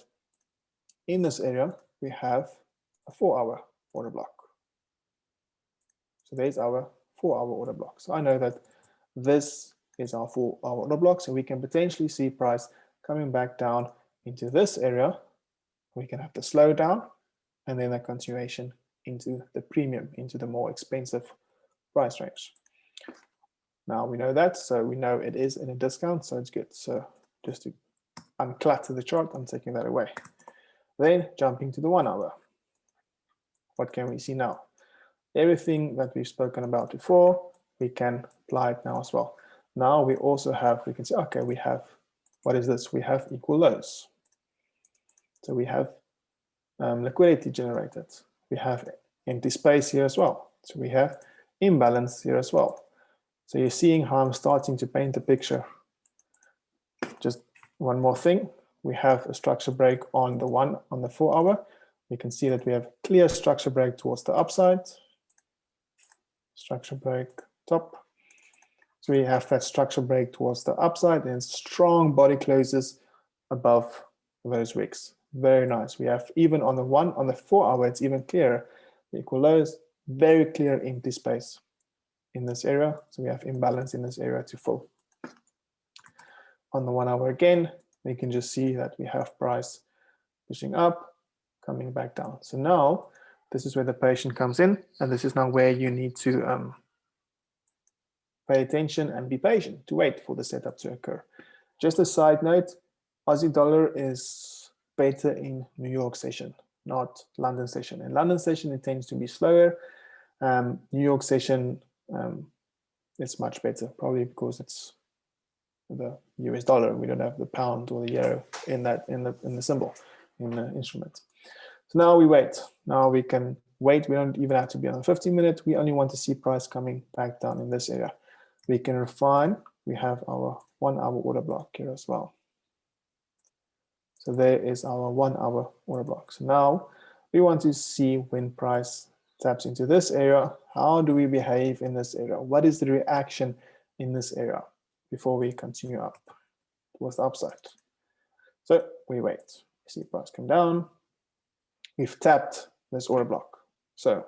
Speaker 2: in this area, we have a 4-hour order block. So there's our 4-hour order block. So I know that this is our 4-hour order block. So we can potentially see price coming back down into this area. We can have the slowdown and then a continuation into the premium, into the more expensive price range. Now we know that, so we know it is in a discount, so it's good. So just to unclutter the chart, I'm taking that away. Then jumping to the 1 hour. What can we see now? Everything that we've spoken about before, we can apply it now as well. Now we also have, we can say, okay, we have, what is this? We have equal lows. So we have liquidity generated. We have empty space here as well. So we have imbalance here as well. So you're seeing how I'm starting to paint the picture. Just one more thing. We have a structure break on the 4 hour. You can see that we have clear structure break towards the upside. Structure break top. So we have that structure break towards the upside and strong body closes above those wicks. Very nice. We have even on the 4 hour, it's even clearer. The equal lows, very clear empty space in this area. So we have imbalance in this area to fill. On the 1 hour again, we can just see that we have price pushing up, coming back down. So now this is where the patient comes in, and this is now where you need to pay attention and be patient to wait for the setup to occur. Just a side note, Aussie dollar is better in New York session, not London session. In London session, it tends to be slower. New York session, it's much better, probably because it's the US dollar. We don't have the pound or the euro in the symbol, in the instrument. So now we wait. Now we can wait. We don't even have to be on the 15-minute. We only want to see price coming back down in this area. We can refine. We have our 1 hour order block here as well. So there is our 1 hour order block. So now we want to see when price taps into this area. How do we behave in this area? What is the reaction in this area before we continue up towards the upside? So we wait. We see price come down. We've tapped this order block. So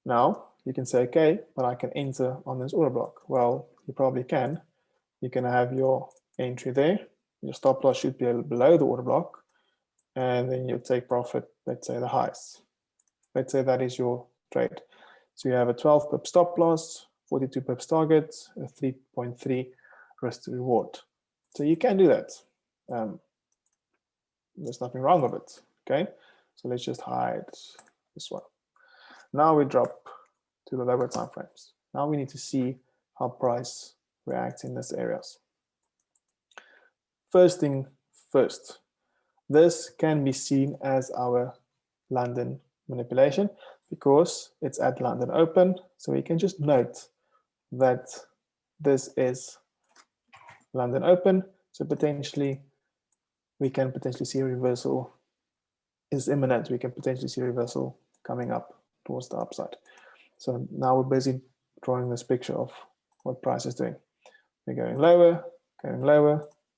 Speaker 2: now you can say, okay, but I can enter on this order block. Well, you probably can. You can have your entry there. Your stop loss should be below the order block. And then you'll take profit, let's say the highs. Let's say that is your trade. So you have a 12 pip stop loss, 42 pips target, a 3.3 risk to reward. So you can do that. There's nothing wrong with it, okay? So let's just hide this one. Now we drop to the lower time frames. Now we need to see how price reacts in these areas. First thing first, this can be seen as our London manipulation because it's at London Open. So we can just note that this is London Open. So potentially we can potentially see a reversal is imminent. We can potentially see a reversal coming up towards the upside. So now we're busy drawing this picture of what price is doing. We're going lower,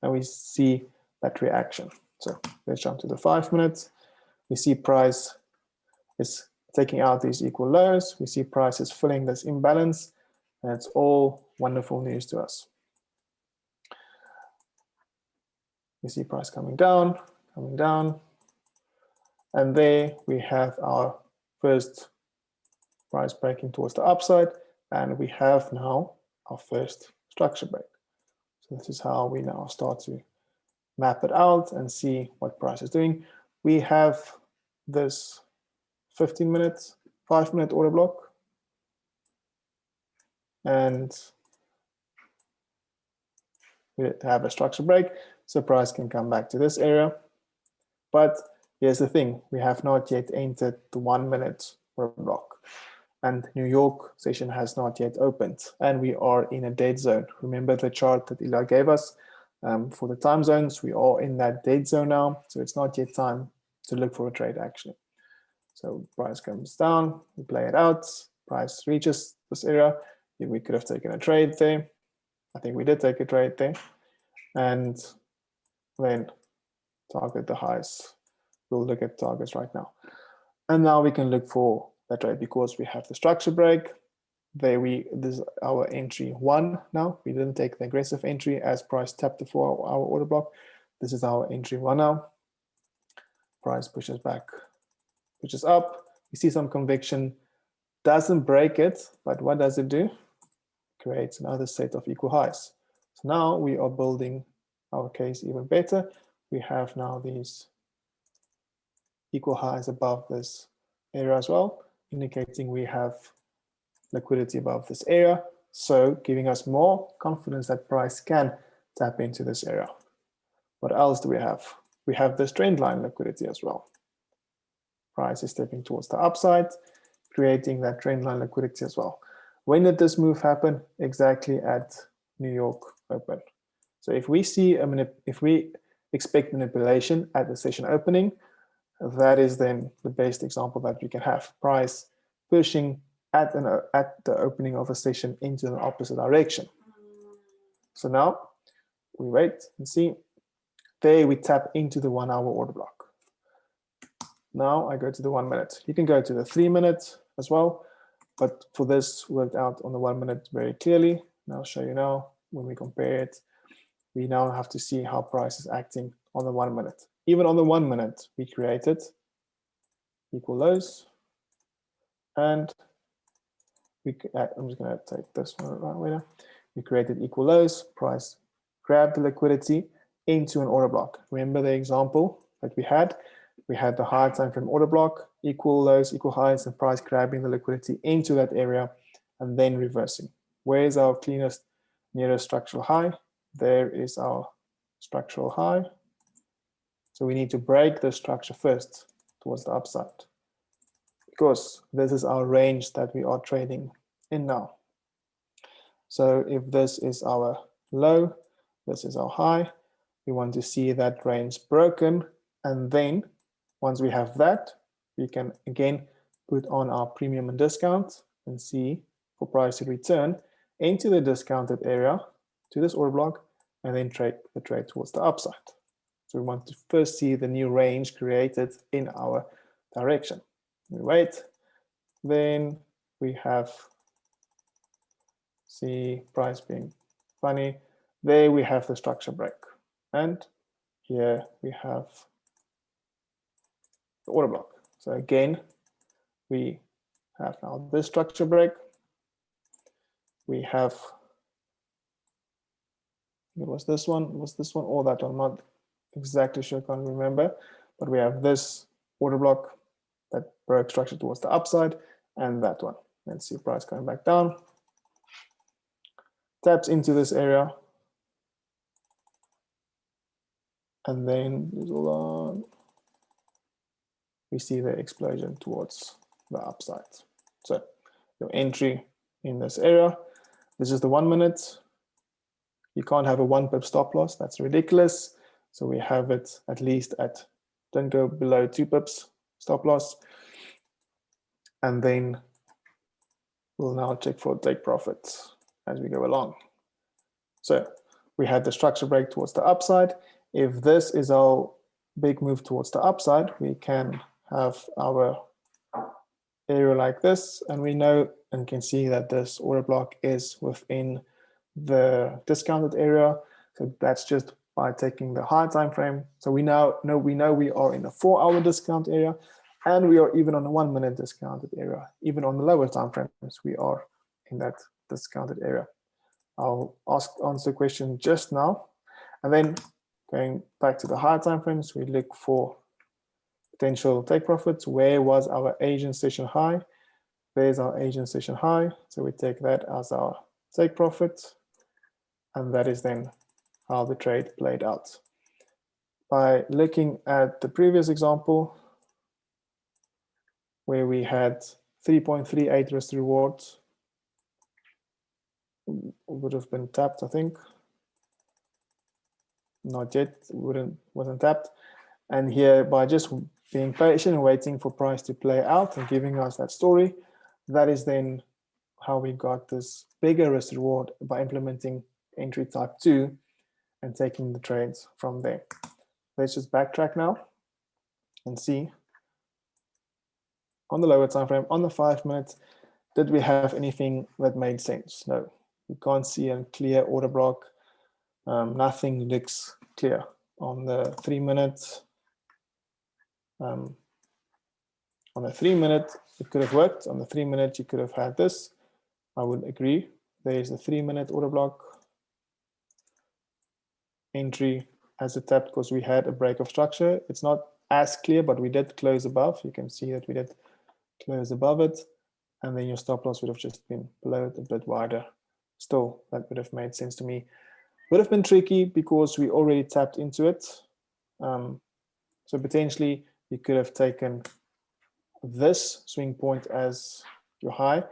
Speaker 2: and we see that reaction. So let's jump to the 5 minutes. We see price is taking out these equal lows. We see price is filling this imbalance, and it's all wonderful news to us. We see price coming down, and there we have our first price breaking towards the upside, and we have now our first structure break. So this is how we now start to map it out and see what price is doing. We have this 15 minutes, 5 minute order block, and we have a structure break, so price can come back to this area. But here's the thing, we have not yet entered the 1 minute order block, and New York session has not yet opened, and we are in a dead zone. Remember the chart that Eli gave us for the time zones? We are in that dead zone now, so it's not yet time to look for a trade actually. So price comes down, we play it out, price reaches this area. We could have taken a trade there. I think we did take a trade there, and then target the highs. We'll look at targets right now. And now we can look for that trade because we have the structure break. There this is our entry 1 now. We didn't take the aggressive entry as price tapped the 4-hour order block. This is our entry 1 now. Price pushes back, pushes up. We see some conviction, doesn't break it, but what does it do? Creates another set of equal highs. So now we are building our case even better. We have now these equal highs above this area as well, indicating we have liquidity above this area, so giving us more confidence that price can tap into this area. What else do we have? We have this trend line liquidity as well. Price is stepping towards the upside, creating that trend line liquidity as well. When did this move happen? Exactly at New York Open. So if we see if we expect manipulation at the session opening, that is then the best example that we can have. Price pushing at the opening of a session into an opposite direction. So now we wait and see. There we tap into the 1 hour order block. Now I go to the 1 minute. You can go to the 3 minutes as well, but for this worked out on the 1 minute very clearly. And I'll show you now when we compare it. We now have to see how price is acting on the 1 minute. Even on the 1 minute, we created equal lows, and I'm just going to take this one right away now. We created equal lows, price grabbed the liquidity into an order block. Remember the example that we had? We had the high time frame order block, equal lows, equal highs, and price grabbing the liquidity into that area and then reversing. Where is our cleanest, nearest structural high? There is our structural high. So we need to break the structure first towards the upside, because this is our range that we are trading in now. So if this is our low, this is our high, we want to see that range broken, and then once we have that, we can again put on our premium and discount and see for price to return into the discounted area to this order block, and then trade the trade towards the upside. So we want to first see the new range created in our direction. We wait, then we have see price being funny. There we have the structure break, and here we have the order block. So again, we have now this structure break. We have, it was this one or that one, not exactly sure, can't remember, but we have this order block that broke structure towards the upside, and that one. Let's see price going back down. Taps into this area. And then we see the explosion towards the upside. So your entry in this area, this is the 1 minute. You can't have a 1 pip stop loss, that's ridiculous. So we have it at least at, don't go below 2 pips stop loss. And then we'll now check for take profits as we go along. So we had the structure break towards the upside. If this is our big move towards the upside, we can have our area like this, and we know and can see that this order block is within the discounted area. So that's just by taking the higher time frame. So we now know we are in the 4-hour discount area, and we are even on the 1 minute discounted area. Even on the lower time frames, we are in that discounted area. I'll answer the question just now, and then going back to the higher time frames, we look for potential take profits. Where was our Asian session high? There's our Asian session high. So we take that as our take profit, and that is then how the trade played out. By looking at the previous example, where we had 3.38 risk rewards, would have been tapped, I think. Not yet, wasn't tapped. And here, by just being patient and waiting for price to play out and giving us that story, that is then how we got this bigger risk reward by implementing entry type 2 and taking the trades from there. Let's just backtrack now and see on the lower time frame, on the 5 minutes, did we have anything that made sense? No, we can't see a clear order block. Nothing looks clear. On the 3 minutes, on the 3 minute, it could have worked. On the 3 minute, you could have had this. I would agree. There's a 3 minute order block. Entry as a tap because we had a break of structure. It's not as clear, but we did close above. You can see that we did close above it. And then your stop loss would have just been below it, a bit wider. Still, that would have made sense to me. Would have been tricky because we already tapped into it. So potentially you could have taken this swing point as your high,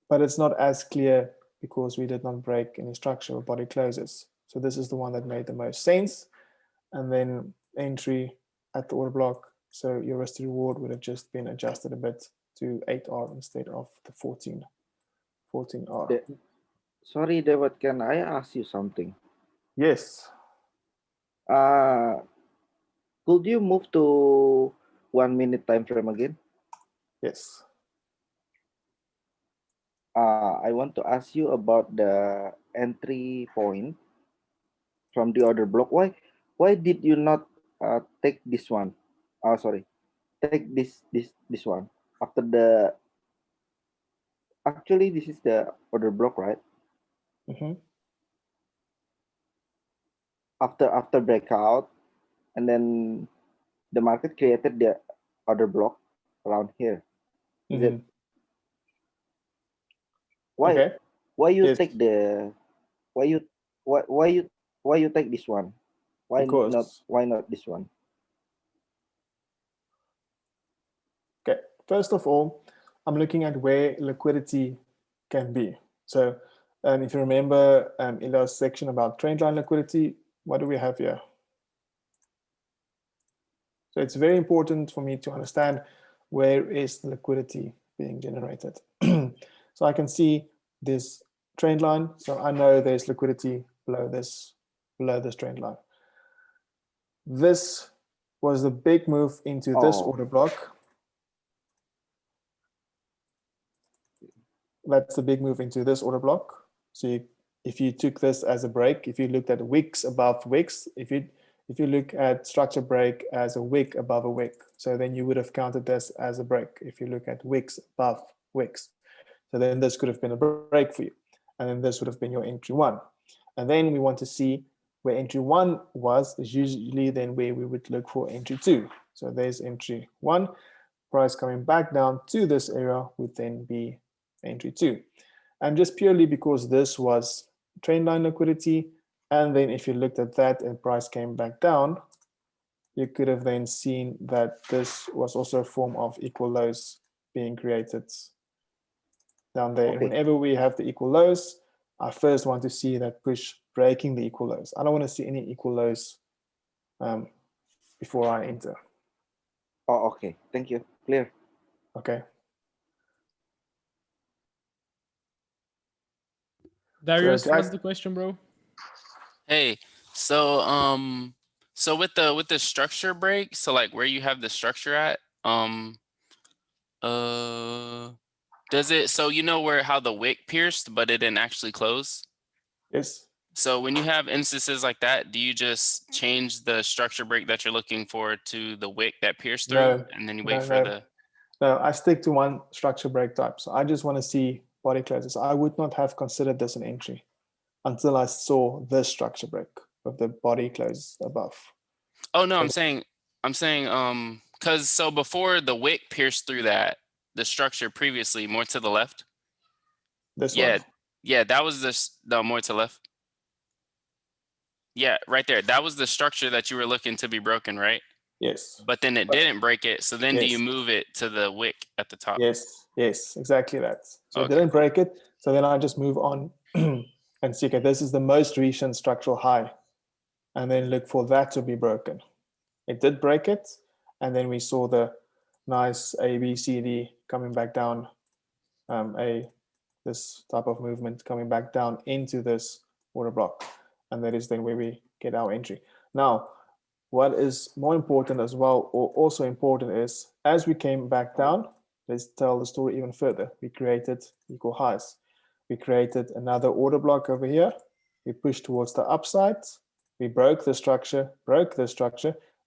Speaker 2: but it's not as clear because we did not break any structure or body closes. So this is the one that made the most sense. And then entry at the order block. So your risk to reward would have just been adjusted a bit to 8R instead of the 14R.
Speaker 3: Sorry, David, can I ask you something?
Speaker 2: Yes.
Speaker 3: Could you move to 1 minute time frame again?
Speaker 2: Yes.
Speaker 3: I want to ask you about the entry point from the order block. Why did you not take this one? Oh, sorry, take this one after the. Actually, this is the order block, right?
Speaker 2: Mm-hmm.
Speaker 3: After breakout, and then the market created the order block around here. Is it? Why?
Speaker 2: Okay.
Speaker 3: Why you
Speaker 2: Yes.
Speaker 3: take the? Why you take this one? Why not this one?
Speaker 2: Okay. First of all, I'm looking at where liquidity can be. So if you remember Ila's section about trend line liquidity, what do we have here? So it's very important for me to understand where is the liquidity being generated. So I can see this trend line. So I know there's liquidity below this trend line. This was the big move into this order block. That's the big move into this order block. So if you took this as a break, if you looked at wicks above wicks, if you look at structure break as a wick above a wick, so then you would have counted this as a break. If you look at wicks above wicks, so then this could have been a break for you. And then this would have been your entry 1. And then we want to see where entry 1 was, is usually then where we would look for entry 2. So there's entry 1. price coming back down to this area would then be entry 2. And just purely because this was trend line liquidity, and then if you looked at that and price came back down, you could have then seen that this was also a form of equal lows being created down there.
Speaker 3: Okay.
Speaker 2: And whenever we have the equal lows, I first want to see that push breaking the equal lows. I don't want to see any equal lows before I enter.
Speaker 3: Oh, okay. Thank you. Clear.
Speaker 2: Okay.
Speaker 1: Darius,
Speaker 2: Jack-
Speaker 1: what's the question, bro?
Speaker 4: Hey, so with the structure break, so like where you have the structure at, does it, so you know where how the wick pierced, but it didn't actually close?
Speaker 2: Yes.
Speaker 4: So when you have instances like that, do you just change the structure break that you're looking for to the wick that pierced through,
Speaker 2: No,
Speaker 4: and then you wait
Speaker 2: no,
Speaker 4: for
Speaker 2: no.
Speaker 4: the?
Speaker 2: No, I stick to one structure break type. So I just want to see body closes. I would not have considered this an entry until I saw this structure break with the body close above.
Speaker 4: Oh no, I'm saying, because so before the wick pierced through that, the structure previously more to the left.
Speaker 2: This
Speaker 4: Yeah,
Speaker 2: one.
Speaker 4: yeah, that was the more to left. Yeah, right there. That was the structure that you were looking to be broken, right?
Speaker 2: Yes.
Speaker 4: But then it didn't break it. So then do you
Speaker 2: Yes.
Speaker 4: move it to the wick at the top?
Speaker 2: Yes, yes, exactly that. So it
Speaker 4: Okay,
Speaker 2: didn't
Speaker 4: cool.
Speaker 2: break it. So then I just move on and see, okay, this is the most recent structural high. And then look for that to be broken. It did break it. And then we saw the nice A, B, C, D coming back down, this type of movement coming back down into this order block. And that is then where we get our entry. Now, what is more important as well, or also important, is as we came back down, let's tell the story even further. We created equal highs. We created another order block over here. We pushed towards the upside. We broke the structure,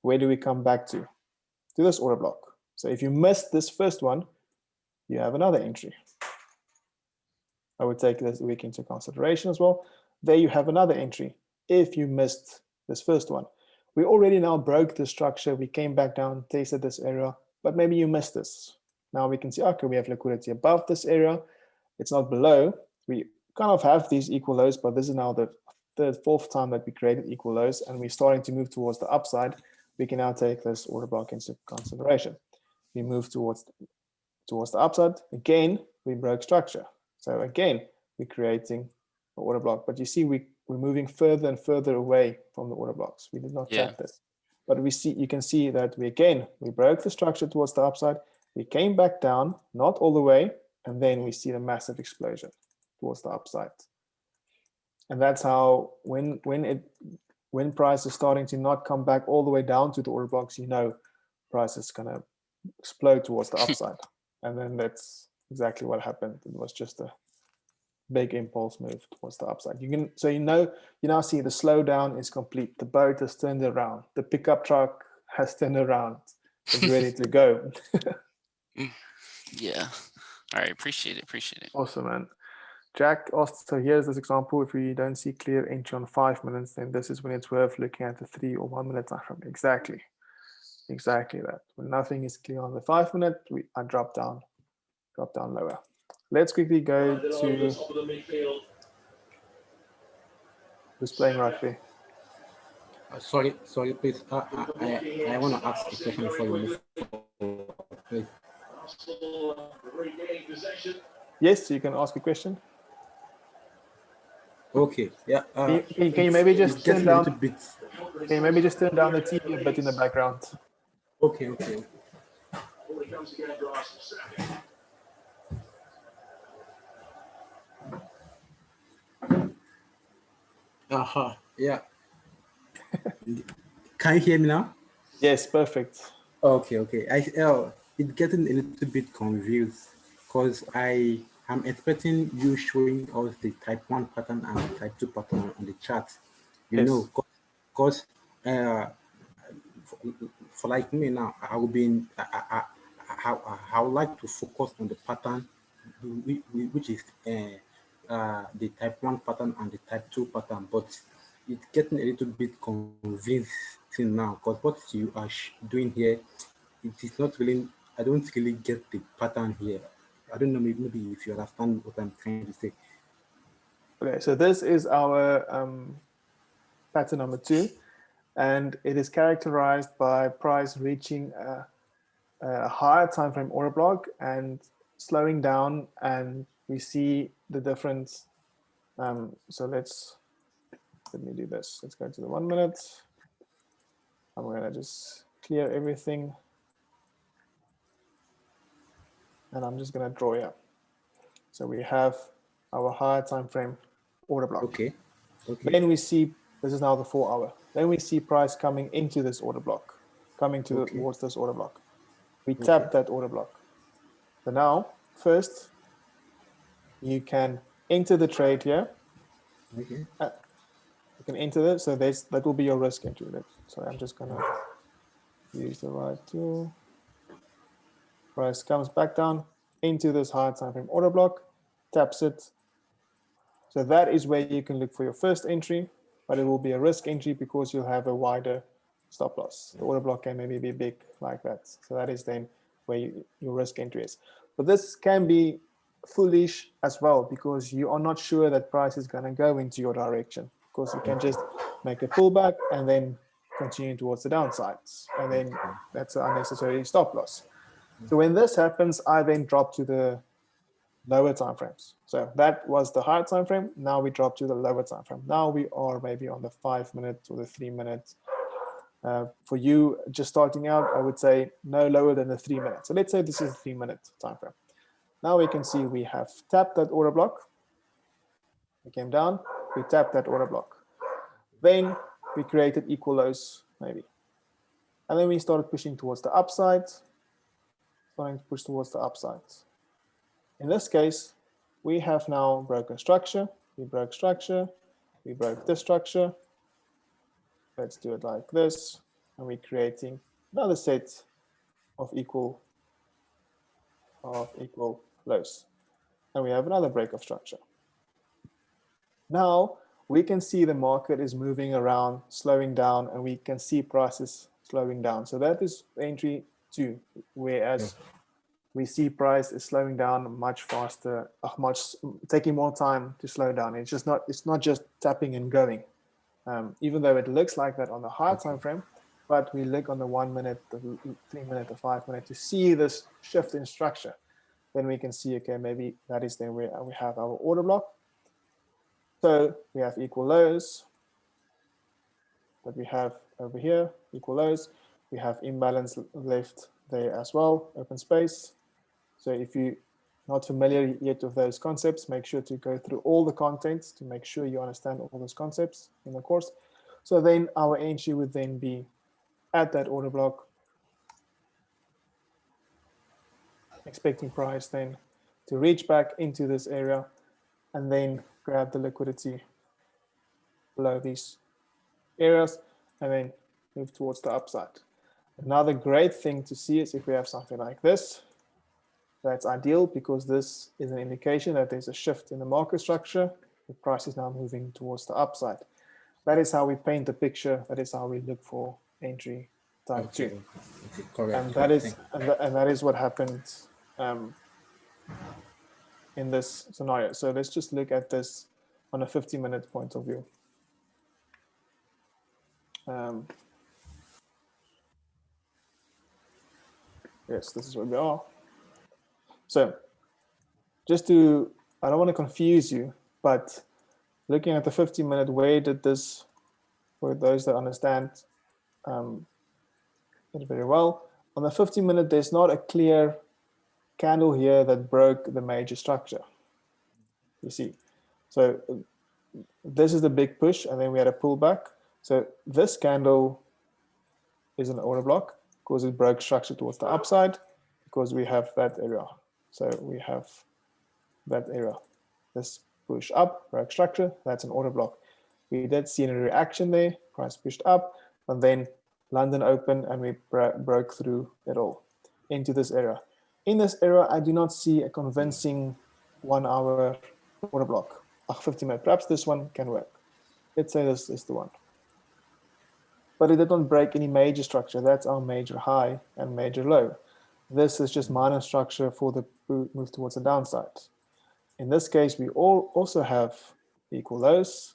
Speaker 2: Where do we come back to? To this order block. So if you missed this first one, you have another entry. I would take this week into consideration as well. There you have another entry if you missed this first one. We already now broke the structure. We came back down, tested this area, but maybe you missed this. Now we can see, okay, we have liquidity above this area. It's not below. We kind of have these equal lows, but this is now the third, fourth time that we created equal lows, and we're starting to move towards the upside. We can now take this order block into consideration. We move towards the upside. Again, we broke structure. So again, we're creating an order block, but you see we're moving further and further away from the order blocks. We did not chat this, but you can see that we broke the structure towards the upside. We came back down, not all the way, and then we see the massive explosion towards the upside. And that's how when price is starting to not come back all the way down to the order blocks, you know price is gonna explode towards the upside. And then that's exactly what happened. It was just a big impulse move towards the upside. You now see the slowdown is complete. The boat has turned around. The pickup truck has turned around. It's ready to go.
Speaker 4: Yeah. All right. Appreciate it.
Speaker 2: Awesome, man. Jack asked, so here's this example. If we don't see clear entry on 5 minutes, then this is when it's worth looking at the 3 or 1 minute time frame. Exactly that. When nothing is clear on the 5 minute, I drop down lower. Let's quickly go to who's playing rugby.
Speaker 5: Sorry, please. I want to ask a question before you move forward, please.
Speaker 2: Yes, you can ask a question.
Speaker 5: Okay, yeah.
Speaker 2: Can you maybe just turn down?
Speaker 5: Can
Speaker 2: you maybe just turn down the TV a bit in the background?
Speaker 5: Okay. Yeah. Can you hear me now?
Speaker 2: Yes, perfect.
Speaker 5: Okay. It's getting a little bit confused because I am expecting you showing us the type 1 pattern and the type 2 pattern on the chart. You know, because for like me now, I will be in. I would like to focus on the pattern, which is the type 1 pattern and the type 2 pattern, but it's getting a little bit convincing now because what you are doing here, it is not really I don't really get the pattern here. I don't know, maybe if you understand what I'm trying to say.
Speaker 2: Okay, so this is our pattern number 2, and it is characterized by price reaching a higher time frame order block and slowing down, and we see the difference. So let me do this. Let's go to the 1 minute. I'm going to just clear everything, and I'm just going to draw here. So we have our higher time frame order block.
Speaker 5: Okay.
Speaker 2: Then we see, this is now the 4 hour. Then we see price coming into this order block, coming towards this order block. We tap that order block. So now, first, you can enter the trade here.
Speaker 5: Okay.
Speaker 2: You can enter this, so that will be your risk entry. So I'm just gonna use the right tool. Price comes back down into this higher time frame order block, taps it. So that is where you can look for your first entry, but it will be a risk entry because you'll have a wider stop loss. The order block can maybe be big like that. So that is then where your risk entry is. But this can be foolish as well because you are not sure that price is going to go into your direction, because you can just make a pullback and then continue towards the downsides, and then that's an unnecessary stop loss. So when this happens, I then drop to the lower time frames. So that was the higher time frame. Now we drop to the lower time frame. Now we are maybe on the 5 minute or the 3 minute. For you just starting out, I would say no lower than the 3 minutes. So let's say this is a 3 minute time frame. Now we can see we have tapped that order block. We came down, we tapped that order block. Then we created equal lows maybe. And then we started pushing towards the upside, starting to push towards the upside. In this case, we have now broken structure. We broke structure. We broke this structure. Let's do it like this. And we're creating another set of equal lows. And we have another break of structure. Now we can see the market is moving around, slowing down, and we can see prices slowing down. So that is entry 2, whereas we see price is slowing down much faster, taking more time to slow down. It's not just tapping and going, even though it looks like that on the higher time frame. But we look on the 1 minute, the 3 minute, the 5 minute to see this shift in structure. Then we can see, okay, maybe that is then where we have our order block. So we have equal lows that we have over here, equal lows. We have imbalance left there as well, open space. So if you're not familiar yet with those concepts, make sure to go through all the contents to make sure you understand all those concepts in the course. So then our entry would then be at that order block, expecting price then to reach back into this area and then grab the liquidity below these areas and then move towards the upside. Another great thing to see is if we have something like this. That's ideal because this is an indication that there's a shift in the market structure. The price is now moving towards the upside. That is how we paint the picture. That is how we look for entry type 2.
Speaker 5: Okay, correct.
Speaker 2: And that is what happened in this scenario. So let's just look at this on a 50-minute point of view. Yes, this is where we are. So just to, I don't want to confuse you, but looking at the 50-minute, where did this, for those that understand it very well, on the 50-minute, there's not a clear candle here that broke the major structure. You see, so this is the big push, and then we had a pullback. So this candle is an order block because it broke structure towards the upside, because we have that area. So we have that area. This push up, broke structure, that's an order block. We did see a reaction there, price pushed up, and then London opened and we broke through it all into this area. In this area, I do not see a convincing 1 hour order block, a 50-minute. Perhaps this one can work. Let's say this is the one. But it didn't break any major structure. That's our major high and major low. This is just minor structure for the move towards the downside. In this case, we also have equal lows.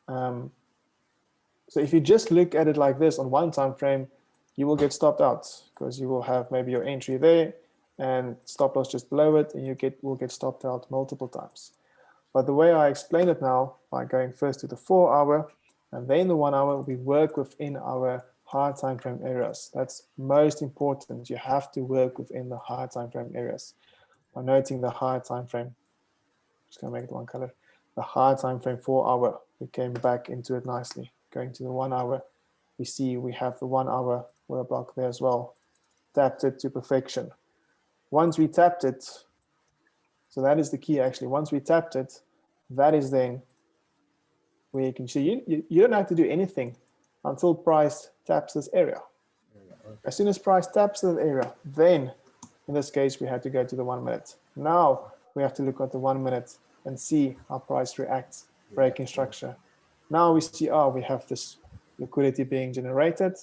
Speaker 2: So if you just look at it like this on one time frame, you will get stopped out because you will have maybe your entry there and stop loss just below it, and you will get stopped out multiple times. But the way I explain it now, by going first to the 4 hour and then the 1 hour, we work within our higher time frame areas. That's most important. You have to work within the higher time frame areas. By noting the higher time frame, just gonna make it one color. The higher time frame 4 hour, we came back into it nicely. Going to the 1 hour, we see we have the 1 hour order block there as well. Tapped it to perfection. Once we tapped it, so that is the key actually. Once we tapped it, that is then where you can see you don't have to do anything until price taps this area. As soon as price taps that area, then in this case we had to go to the 1 minute. Now we have to look at the 1 minute and see how price reacts, breaking structure. Now we see, oh, we have this liquidity being generated.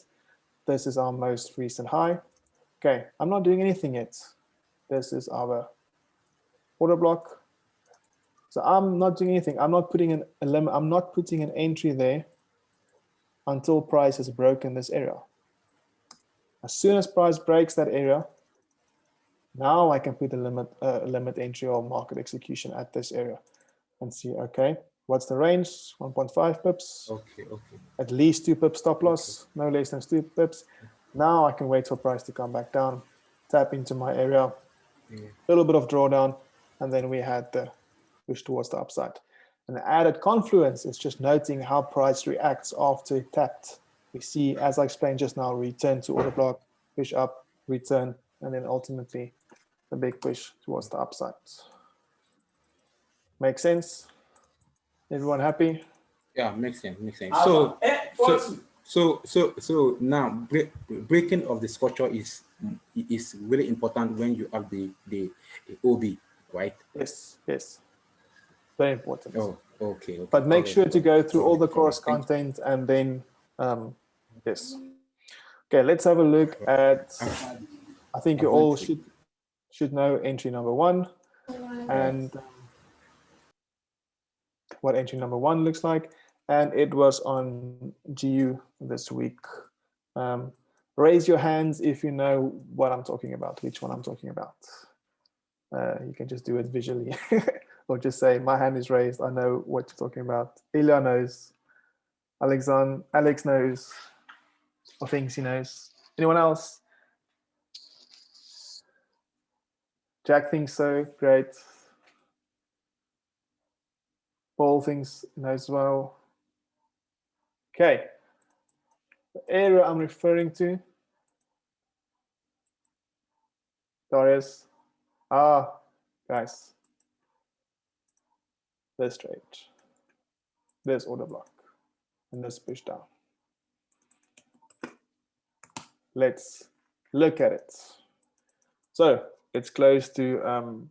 Speaker 2: This is our most recent high. Okay, I'm not doing anything yet. This is our order block. So I'm not doing anything. I'm not putting in a limit. I'm not putting an entry there until price has broken this area. As soon as price breaks that area, now I can put a limit entry or market execution at this area and see, okay, what's the range? 1.5 pips.
Speaker 5: Okay.
Speaker 2: At least 2 pips stop loss, no less than 2 pips. Now I can wait for price to come back down, tap into my area, a little bit of drawdown, and then we had the push towards the upside. And the added confluence is just noting how price reacts after it tapped. We see, as I explained just now, return to order block, push up, return, and then ultimately the big push towards the upside. Make sense? Everyone happy?
Speaker 5: Yeah, makes sense. So now breaking of the structure is really important when you have the OB, right?
Speaker 2: Yes. Very important.
Speaker 5: Oh, okay.
Speaker 2: But make sure to go through all the course
Speaker 5: Thank you.
Speaker 2: content and then, yes. Okay, let's have a look at, I think you all should know entry number 1 and what entry number 1 looks like. And it was on GU this week. Raise your hands if you know what I'm talking about, which one I'm talking about. You can just do it visually or just say, my hand is raised. I know what you're talking about. Ilya knows. Alex knows, or thinks he knows. Anyone else? Jack thinks so. Great. Paul thinks knows well. Okay. The area I'm referring to. Darius. Guys. This trade. This order block. And this push down. Let's look at it. So it's close to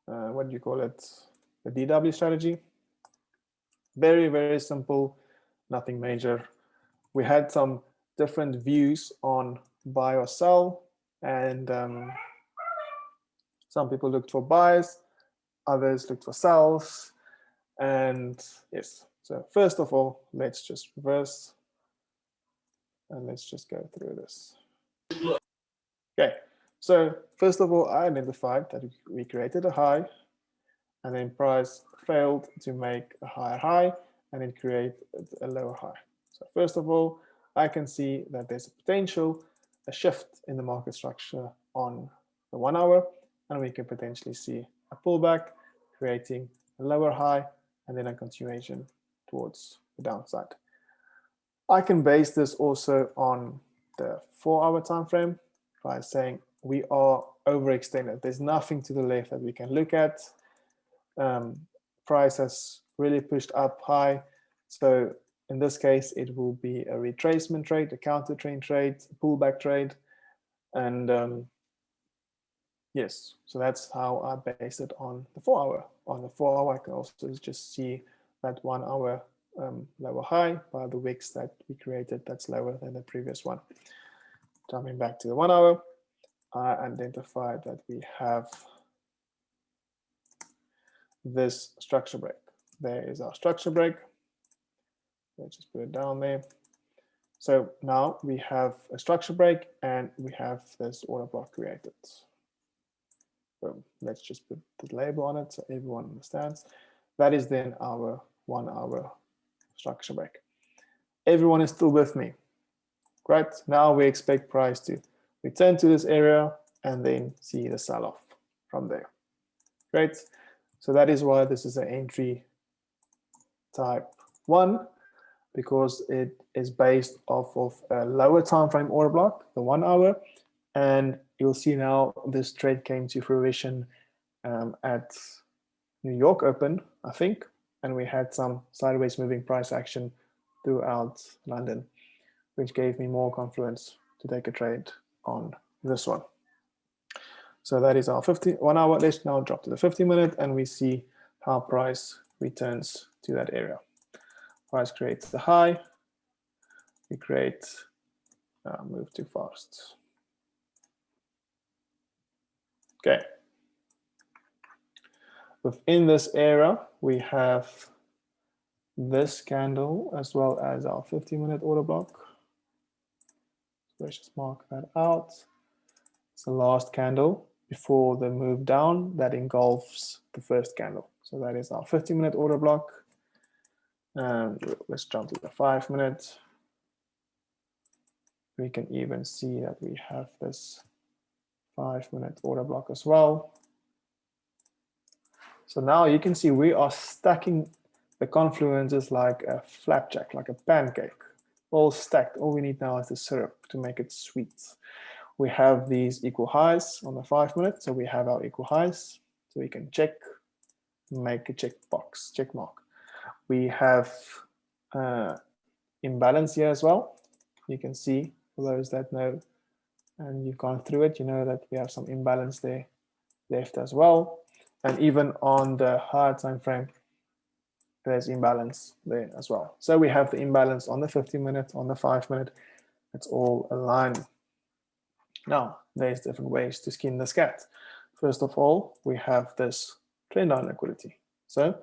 Speaker 2: what do you call it? The DW strategy. Very, very simple, nothing major. We had some different views on buy or sell, and some people looked for buys, others looked for sells, and yes. So first of all, let's just reverse and let's just go through this. Okay, so first of all, I identified that we created a high and then price failed to make a higher high and then create a lower high. So first of all, I can see that there's a potential, a shift in the market structure on the 1 hour, and we can potentially see a pullback, creating a lower high and then a continuation towards the downside. I can base this also on the 4 hour time frame by saying we are overextended. There's nothing to the left that we can look at. Price has really pushed up high. So in this case, it will be a retracement trade, a counter trend trade, a pullback trade. And yes, so that's how I base it on the 4 hour. On the 4 hour, I can also just see that 1 hour lower high by the wicks that we created that's lower than the previous one. Jumping back to the 1 hour, I identified that we have this structure break. There is our structure break. Let's just put it down there. So now we have a structure break and we have this order block created. So let's just put the label on it so everyone understands. That is then our 1 hour structure break. Everyone is still with me. Great. Now we expect price to return to this area and then see the sell-off from there. Great. So that is why this is an entry type 1, because it is based off of a lower time frame order block, the 1 hour, and you'll see now this trade came to fruition at New York Open, I think, and we had some sideways moving price action throughout London, which gave me more confidence to take a trade on this one. So that is our 1 hour. Let's now drop to the 50-minute and we see how price returns to that area. Price creates the high, we create, move too fast. Okay. Within this area, we have this candle as well as our 50-minute order block. Let's just mark that out. It's the last candle before the move down that engulfs the first candle. So that is our 50-minute order block. And let's jump to the 5-minute. We can even see that we have this 5-minute order block as well. So now you can see we are stacking the confluences like a flapjack, like a pancake, all stacked. All we need now is the syrup to make it sweet. We have these equal highs on the 5-minute. So we have our equal highs. So we can check, make a check mark. We have imbalance here as well. You can see, for those that know and you've gone through it, you know that we have some imbalance there left as well. And even on the higher time frame, there's imbalance there as well. So we have the imbalance on the 50-minute, on the 5-minute. It's all aligned. Now, there's different ways to skin this cat. First of all, we have this trend line liquidity. So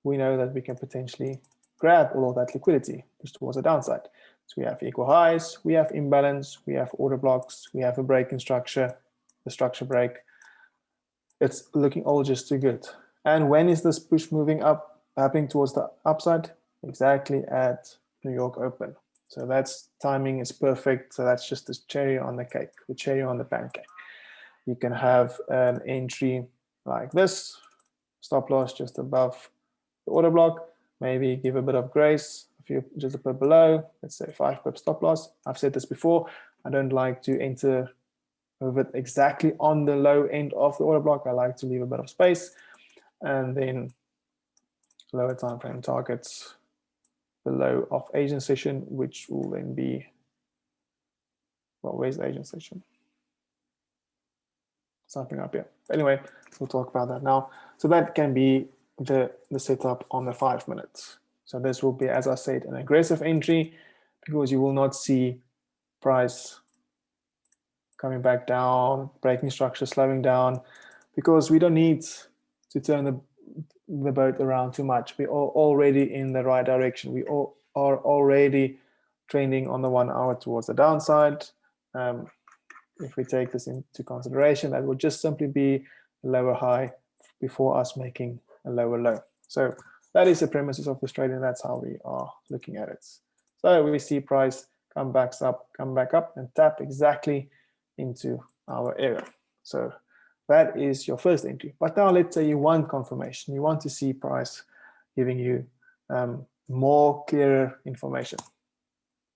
Speaker 2: we know that we can potentially grab all of that liquidity just towards the downside. So we have equal highs, we have imbalance, we have order blocks, we have a break in structure, the structure break. It's looking all just too good. And when is this push moving up, happening towards the upside? Exactly at New York Open. So that's timing is perfect. So that's just the cherry on the cake, the cherry on the pancake. You can have an entry like this, stop loss just above the order block, maybe give a bit of grace, a few just a bit below, let's say 5 pip stop loss. I've said this before, I don't like to enter over exactly on the low end of the order block. I like to leave a bit of space, and then lower time frame targets below of Asian session, which will then be, well, where's the Asian session? Something up here. Anyway, we'll talk about that now. So that can be the setup on the 5 minutes. So this will be, as I said, an aggressive entry, because you will not see price coming back down, breaking structure, slowing down, because we don't need to turn the boat around too much. We are already in the right direction. We all are already trending on the 1 hour towards the downside. If we take this into consideration, that would just simply be a lower high before us making a lower low. So that is the premises of this trade, and that's how we are looking at it. So we see price come back up, and tap exactly into our area. So that is your first entry. But now let's say you want confirmation. You want to see price giving you more clearer information.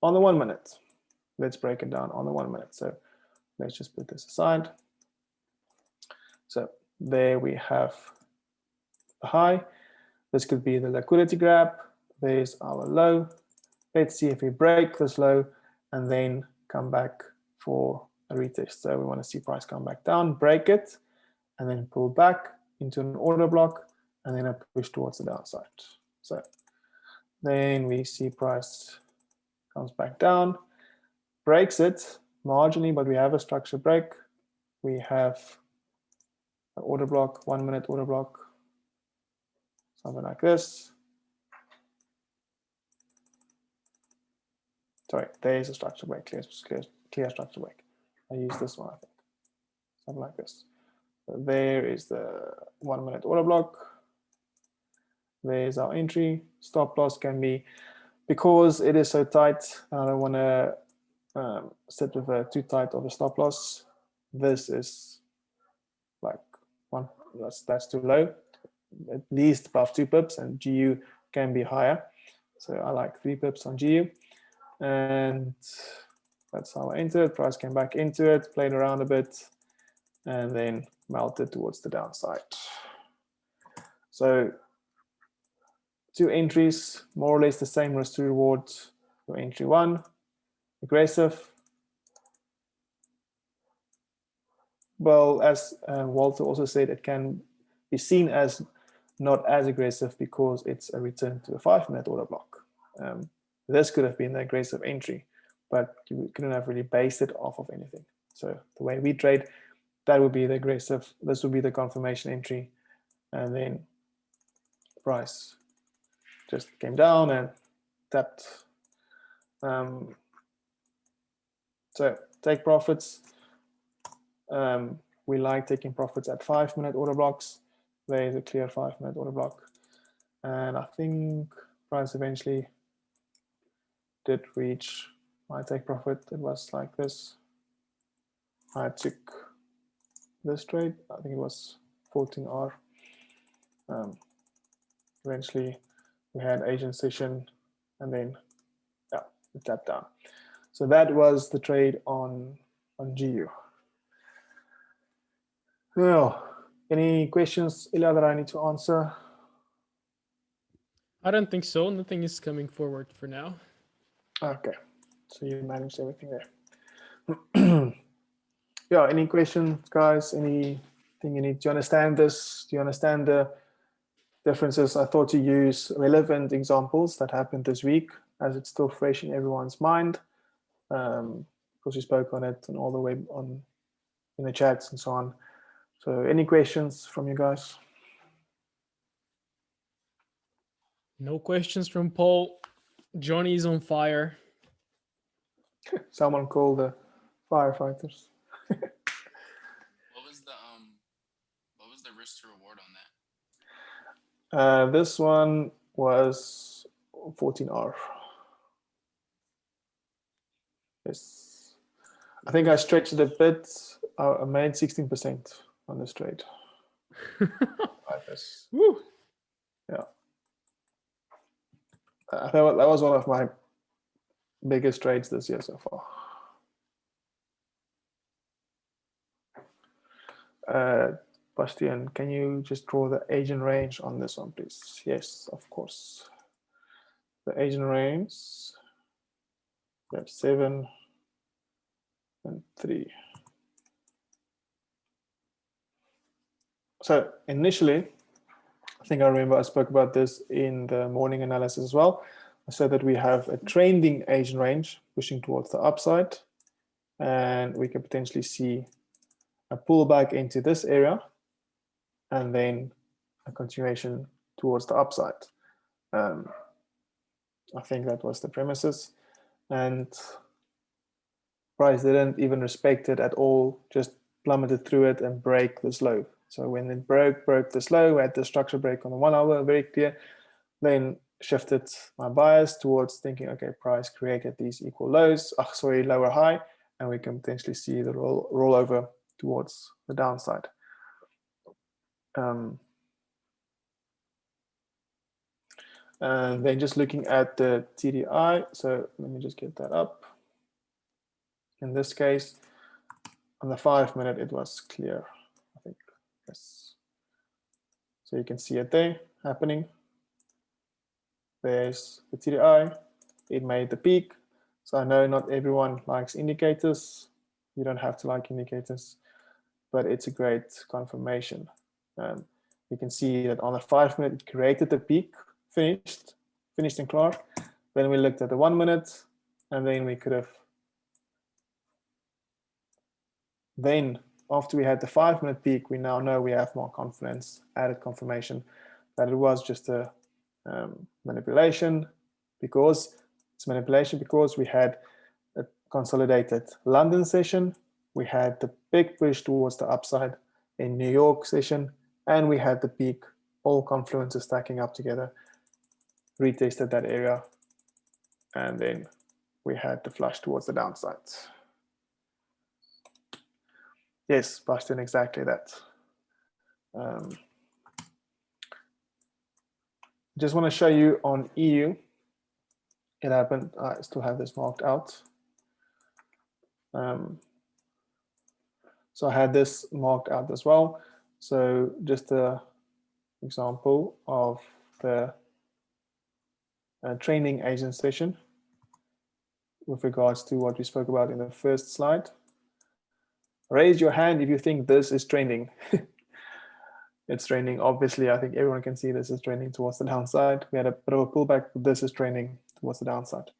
Speaker 2: On the 1 minute, let's break it down on the 1 minute. So let's just put this aside. So there we have the high. This could be the liquidity grab. There's our low. Let's see if we break this low and then come back for a retest. So we want to see price come back down, break it, and then pull back into an order block, and then a push towards the downside. So then we see price comes back down, breaks it, marginally, but we have a structure break. We have an order block, 1 minute order block, something like this. Sorry, there's a structure break, clear structure break. I use this one, I think, something like this. So there is the 1 minute order block. There's our entry. Stop loss can be, because it is so tight, and I don't want to sit with a too tight of a stop loss. This is like one, that's too low, at least above 2 pips, and GU can be higher. So I like 3 pips on GU. And that's how I entered. Price came back into it, played around a bit, and then melted towards the downside. So 2 entries, more or less the same risk to reward. Your entry 1, aggressive. Well, as Walter also said, it can be seen as not as aggressive because it's a return to a 5-minute order block. This could have been the aggressive entry, but you couldn't have really based it off of anything. So the way we trade, that would be the aggressive. This would be the confirmation entry, and then price just came down and tapped. So take profits. We like taking profits at 5-minute order blocks. There is a clear 5-minute order block, and I think price eventually did reach my take profit. It was like this. I took this trade. I think it was 14R. Eventually, we had Asian session, and then yeah, it tapped down. So that was the trade on GU. Now, any questions, Ilya, that I need to answer?
Speaker 1: I don't think so. Nothing is coming forward for now.
Speaker 2: Okay, so you managed everything there. Yeah, any questions, guys? Anything you need to understand this? Do you understand the differences? I thought to use relevant examples that happened this week, as it's still fresh in everyone's mind, because we spoke on it and all the way in the chats and so on. So any questions from you guys?
Speaker 1: No questions from Paul. Johnny's on fire.
Speaker 2: Someone call the firefighters.
Speaker 4: What was the risk to reward on that?
Speaker 2: This one was 14R. Yes, I think I stretched it a bit. I made 16% on this trade. Like this.
Speaker 1: Woo.
Speaker 2: Yeah, I thought that was one of my biggest trades this year so far. Bastian, can you just draw the Asian range on this one, please? Yes, of course. The Asian range, we have 7 and 3. So initially, I think I remember I spoke about this in the morning analysis as well. I said that we have a trending Asian range pushing towards the upside, and we can potentially see a pullback into this area and then a continuation towards the upside. I think that was the premises, and price didn't even respect it at all, just plummeted through it and break this low. So when it broke this low, we had the structure break on the 1 hour, very clear, then shifted my bias towards thinking, okay, price created these equal lows, lower high, and we can potentially see the rollover towards the downside. And then just looking at the TDI, so let me just get that up. In this case, on the 5-minute, it was clear, I think, yes. So you can see it there happening. There's the TDI, it made the peak. So I know not everyone likes indicators. You don't have to like indicators, but it's a great confirmation. You can see that on the 5-minute, it created the peak, finished in Clark. Then we looked at the 1 minute, and then we could have Then after we had the 5-minute peak, we now know we have more confidence, added confirmation that it was just a manipulation, because it's manipulation because we had a consolidated London session, we had the big push towards the upside in New York session, and we had the peak, all confluences stacking up together, retested that area, and then we had the flush towards the downside. Yes, Bastian, exactly that. Just want to show you on EU, it happened, I still have this marked out. So I had this marked out as well. So just an example of the training agent session with regards to what we spoke about in the first slide. Raise your hand if you think this is trending. It's trending. Obviously, I think everyone can see this is trending towards the downside. We had a bit of a pullback, but this is trending towards the downside.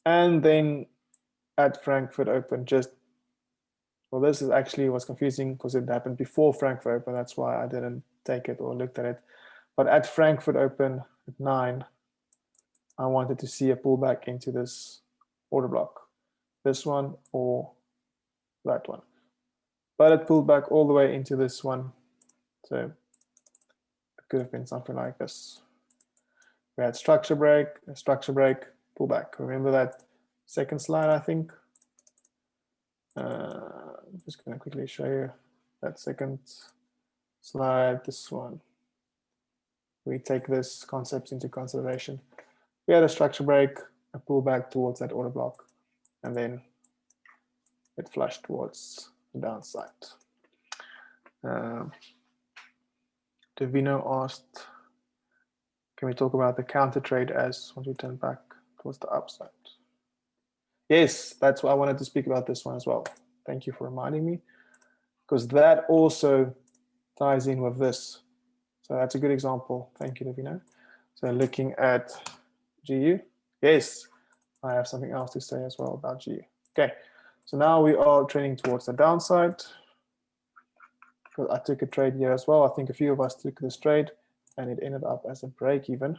Speaker 2: And then at Frankfurt Open, well, this is actually was confusing because it happened before Frankfurt Open. That's why I didn't take it or looked at it. But at Frankfurt Open at 9, I wanted to see a pullback into this order block, this one or that one. But it pulled back all the way into this one. So it could have been something like this. We had structure break, a structure break, pullback. Remember that second slide, I think? I'm just going to quickly show you that second slide, this one. We take this concept into consideration. We had a structure break, a pullback towards that order block, and then it flushed towards the downside. Davino asked, can we talk about the counter trade as once we turn back towards the upside? Yes, that's why I wanted to speak about this one as well. Thank you for reminding me, because that also ties in with this. So that's a good example. Thank you, Davino. So looking at GU, yes, I have something else to say as well about GU. Okay, so now we are trending towards the downside. I took a trade here as well. I think a few of us took this trade and it ended up as a break even.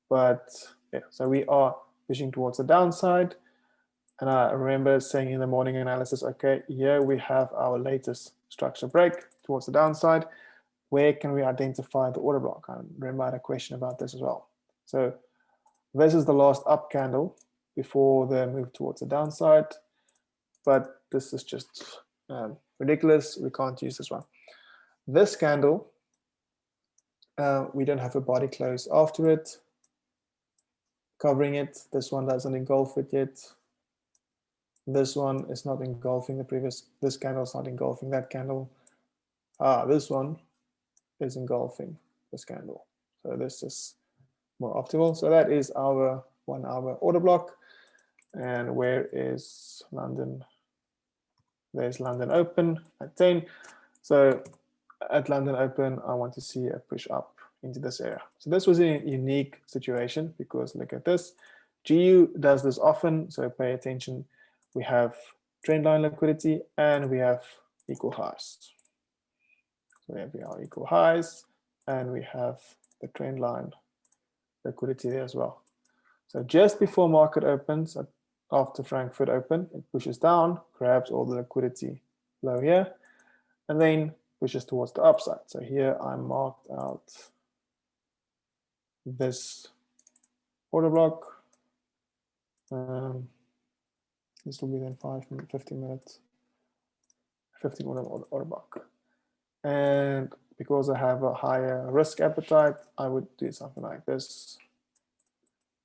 Speaker 2: But yeah, so we are pushing towards the downside. And I remember saying in the morning analysis, okay, here we have our latest structure break towards the downside. Where can we identify the order block? I remember I had a question about this as well. So this is the last up candle before the move towards the downside. But this is just ridiculous. We can't use this one. This candle, we don't have a body close after it, covering it. This one doesn't engulf it yet. This one is not engulfing the previous. This candle is not engulfing that candle. This one is engulfing this candle. So this is more optimal. So that is our 1 hour order block. And where is London? There's London Open at 10. So at London Open, I want to see a push up into this area. So this was a unique situation because look at this. GU does this often, so pay attention. We have trend line liquidity and we have equal highs. So there we are, equal highs, and we have the trend line liquidity there as well. So just before market opens, after Frankfurt Open, it pushes down, grabs all the liquidity low here, and then pushes towards the upside. So here I marked out this order block. This will be then 15 minutes, 15 order block. And because I have a higher risk appetite, I would do something like this.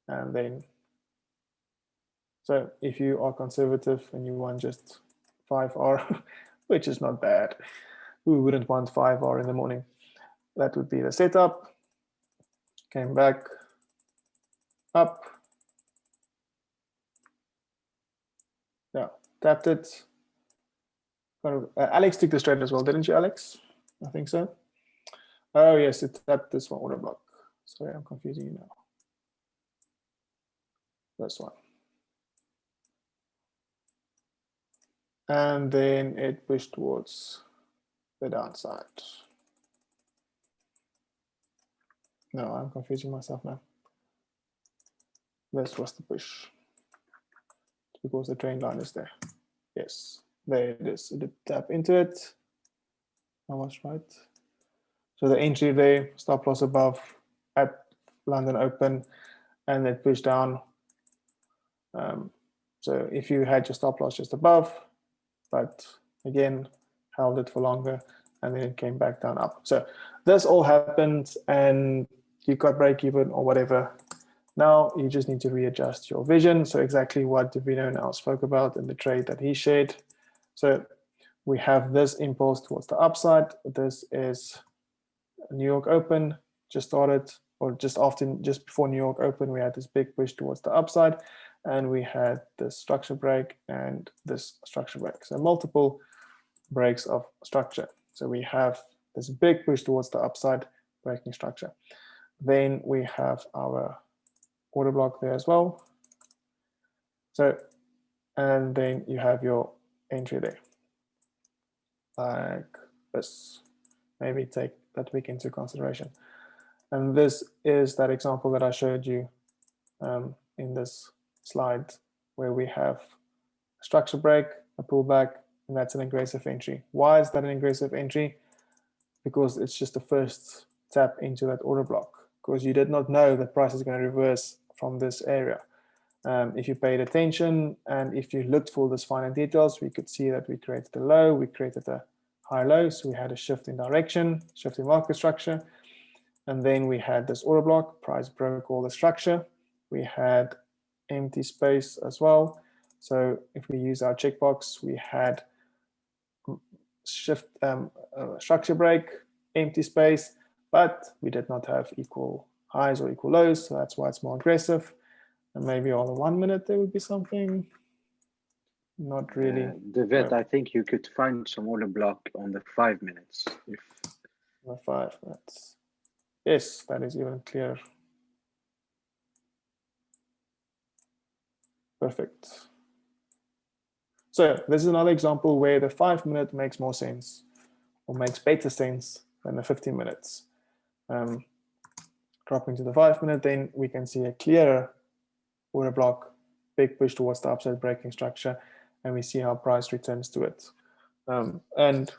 Speaker 2: And then, so if you are conservative and you want just 5R, which is not bad, who wouldn't want 5R in the morning? That would be the setup. Came back up. Yeah, tapped it. Alex took this trade as well, didn't you, Alex? I think so. Oh, yes, it tapped this one order block. Sorry, I'm confusing you now. This one. and then it pushed towards the downside. No, I'm confusing myself now. This was the push because the trend line is there. Yes, there it is. It did tap into it. I was right. So the entry there, stop loss above at London Open, and it pushed down. So if you had your stop loss just above, but again, held it for longer, and then it came back down up. So this all happened, and you got break even or whatever. Now you just need to readjust your vision. So exactly what Davino now spoke about in the trade that he shared. So we have this impulse towards the upside. This is New York Open, just started, or just before New York Open, we had this big push towards the upside, and we had this structure break and this structure break. So multiple breaks of structure. So we have this big push towards the upside, breaking structure. Then we have our order block there as well. So, and then you have your entry there, like this. Maybe take that week into consideration. And this is that example that I showed you in this slide, where we have a structure break, a pullback, and that's an aggressive entry. Why is that an aggressive entry? Because it's just the first tap into that order block, because you did not know the price is going to reverse from this area. If you paid attention and if you looked for this finer details, we could see that we created a low, we created a high low, so we had a shift in direction, shift in market structure, and then we had this order block, price broke all the structure. We had empty space as well. So if we use our checkbox, we had shift structure break, empty space, but we did not have equal highs or equal lows, so that's why it's more aggressive. And maybe on the 1 minute there would be something. Not really.
Speaker 6: David, I think you could find some order block on the 5 minutes. If
Speaker 2: the 5 minutes. Yes, that is even clearer. Perfect. So this is another example where the 5 minute makes more sense, or makes better sense than the 15 minutes. Dropping to the 5 minute, then we can see a clearer order block, big push towards the upside breaking structure, and we see how price returns to it. And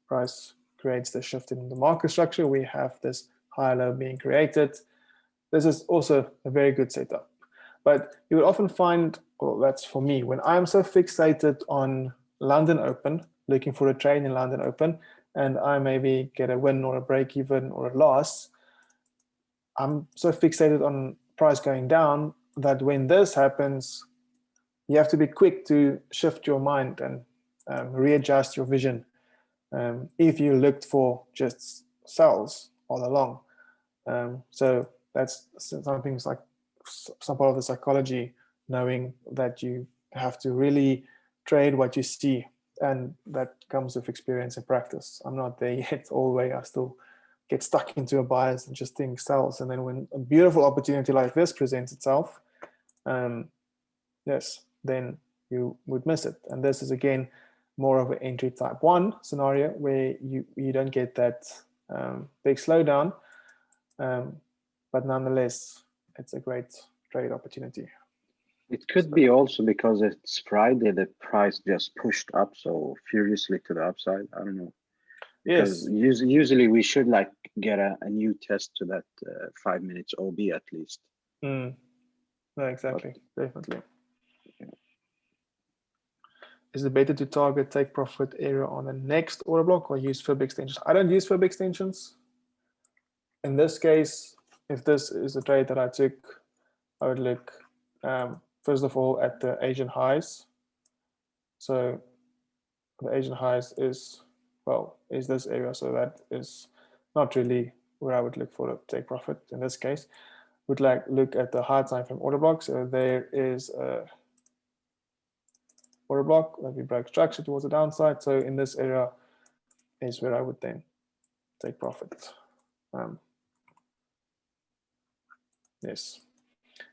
Speaker 2: price creates the shift in the market structure. We have this high low being created. This is also a very good setup. But you would often find, well, that's for me, when I'm so fixated on London Open, looking for a trade in London Open, and I maybe get a win or a break even or a loss, I'm so fixated on price going down that when this happens, you have to be quick to shift your mind and readjust your vision. If you looked for just sells all along. So that's something like some part of the psychology, knowing that you have to really trade what you see, and that comes with experience and practice. I'm not there yet all the way. I still get stuck into a bias and just think sells, and then when a beautiful opportunity like this presents itself, yes, then you would miss it. And this is again more of an entry type 1 scenario where you don't get that big slowdown, but nonetheless it's a great trade opportunity.
Speaker 6: it could be also because it's Friday, the price just pushed up so furiously to the upside. I don't know. Because
Speaker 2: yes,
Speaker 6: usually we should like get a new test to that 5 minutes OB at least.
Speaker 2: No, exactly, but, definitely.
Speaker 6: Yeah.
Speaker 2: Is it better to target take profit area on the next order block or use fib extensions? I don't use fib extensions. In this case, if this is a trade that I took, I would look first of all at the Asian highs. So the Asian highs is, well, is this area, so that is not really where I would look for a take profit in this case. Would like look at the high time frame order block. So there is a order block that we break structure towards the downside. So in this area is where I would then take profit. Yes,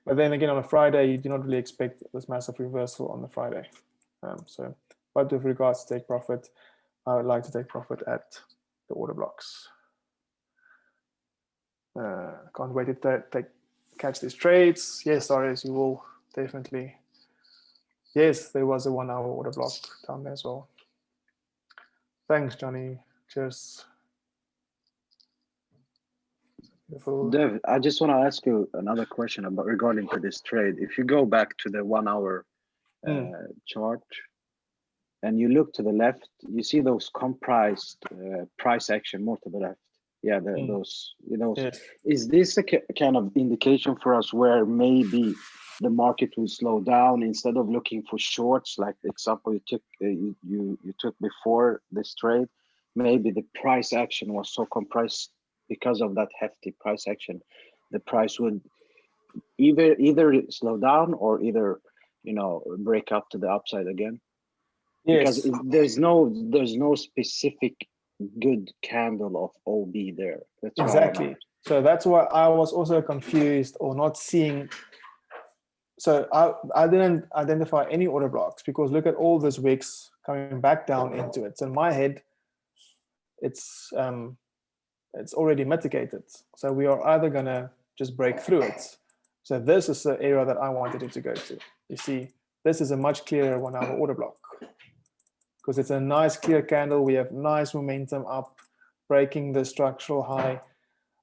Speaker 2: but then again on a Friday you do not really expect this massive reversal on the Friday. So But with regards to take profit, I would like to take profit at the order blocks. Can't wait to catch these trades. Yes, Arius, you will definitely. Yes, there was a 1 hour order block down there as well. Thanks, Johnny. Cheers. Beautiful.
Speaker 6: Dev, I just want to ask you another question about regarding to this trade. If you go back to the 1 hour chart and you look to the left, you see those comprised price action more to the left. Yeah, those, you know,
Speaker 2: Yes.
Speaker 6: is this a kind of indication for us where maybe the market will slow down instead of looking for shorts, like the example you took you took before this trade? Maybe the price action was so compressed because of that hefty price action. The price would either slow down or either, you know, break up to the upside again.
Speaker 2: Yes.
Speaker 6: Because there's no specific good candle of OB there. That's
Speaker 2: Exactly. So that's why I was also confused or not seeing. So I didn't identify any order blocks because look at all those wicks coming back down into it. So in my head, it's already mitigated. So we are either gonna just break through it. So this is the area that I wanted it to go to. You see, this is a much clearer 1 hour order block because it's a nice clear candle. We have nice momentum up, breaking the structural high.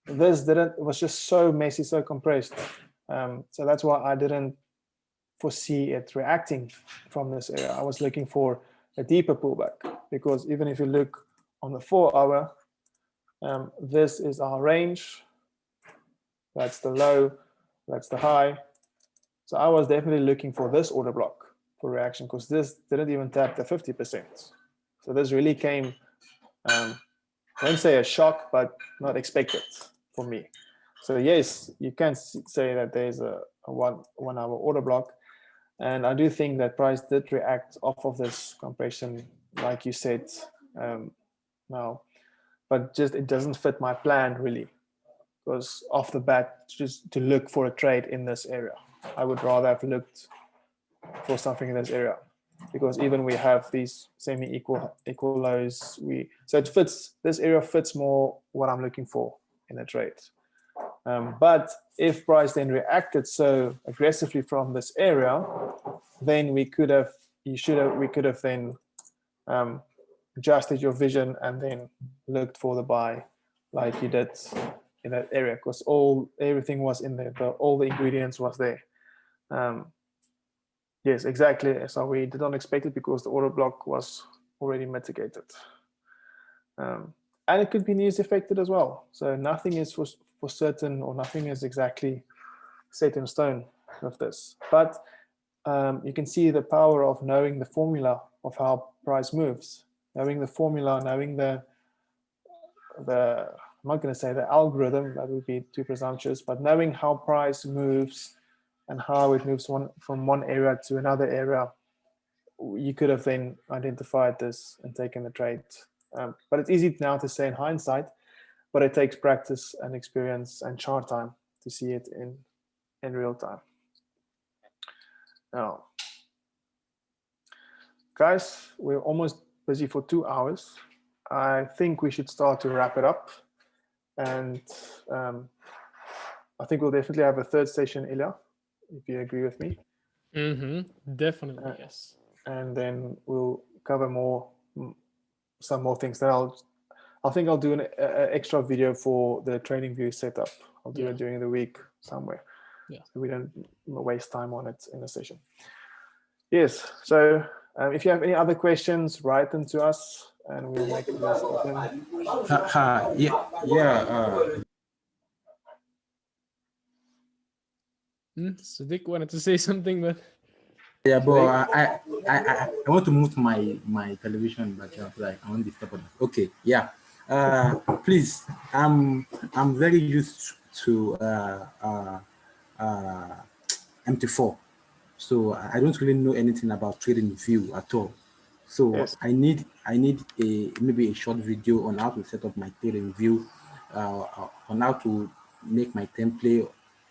Speaker 2: This didn't, it was just so messy, so compressed. So that's why I didn't foresee it reacting from this area. I was looking for a deeper pullback because even if you look on the 4 hour, this is our range. That's the low, that's the high. So I was definitely looking for this order block for reaction because this didn't even tap the 50%. So this really came, I won't say a shock, but not expected for me. So yes, you can say that there's a 1 hour order block. And I do think that price did react off of this compression, like you said now, but just it doesn't fit my plan really. Because off the bat, just to look for a trade in this area, I would rather have looked for something in this area, because even we have these semi-equal lows. So it fits, this area fits more what I'm looking for in a trade. But if price then reacted so aggressively from this area, then we could have then adjusted your vision and then looked for the buy like you did in that area, because everything was in there, all the ingredients was there. Yes, exactly. So we did not expect it because the order block was already mitigated. And it could be news affected as well. So nothing is for certain, or nothing is exactly set in stone with this. But you can see the power of knowing the formula of how price moves, knowing the formula, knowing the I'm not going to say the algorithm, that would be too presumptuous, but knowing how price moves and how it moves from one area to another area, you could have then identified this and taken the trade. But it's easy now to say in hindsight, but it takes practice and experience and chart time to see it in real time. Now, guys, we're almost busy for 2 hours. I think we should start to wrap it up. And I think we'll definitely have a third session, Ilya, if you agree with me.
Speaker 1: Definitely, yes.
Speaker 2: And then we'll cover some more things. Then I think I'll do an extra video for the training view setup. I'll do it during the week somewhere.
Speaker 1: Yeah.
Speaker 2: So we don't waste time on it in the session. Yes. So if you have any other questions, write them to us and we'll make a list of them.
Speaker 1: Sadiq wanted to say something, but
Speaker 5: yeah, but I want to move to my television, but like I want to stop on that. Okay, yeah. Please, I'm very used to MT4, so I don't really know anything about trading view at all. So
Speaker 2: Yes.
Speaker 5: I need maybe a short video on how to set up my trading view, on how to make my template,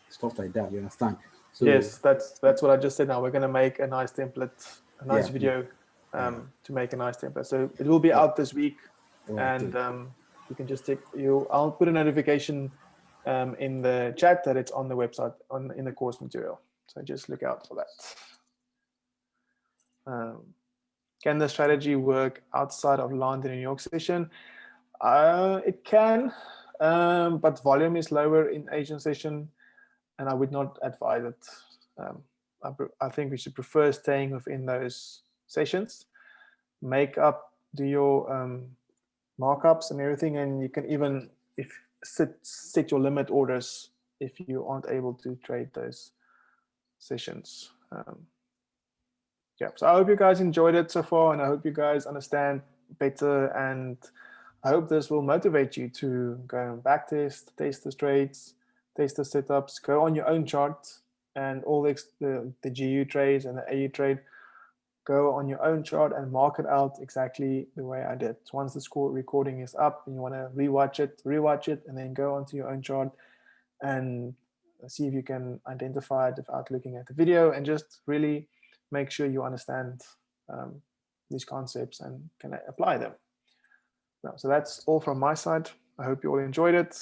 Speaker 5: stuff like that. You understand? So
Speaker 2: yes, that's what I just said. Now we're going to make a nice template, a nice video to make a nice template. So it will be out this week, and you can just take I'll put a notification in the chat that it's on the website in the course material. So just look out for that. Can the strategy work outside of London and New York session? It can, but volume is lower in Asian session, and I would not advise it. I think we should prefer staying within those sessions. Do your markups and everything, and you can even set your limit orders if you aren't able to trade those sessions. Yeah, so I hope you guys enjoyed it so far, and I hope you guys understand better, and I hope this will motivate you to go and backtest, test the trades, test the setups, go on your own chart, and all the GU trades and the AU trade, go on your own chart and mark it out exactly the way I did. Once the score recording is up and you want to rewatch it, and then go onto your own chart and see if you can identify it without looking at the video, and just really make sure you understand these concepts and can apply them. So that's all from my side. I hope you all enjoyed it,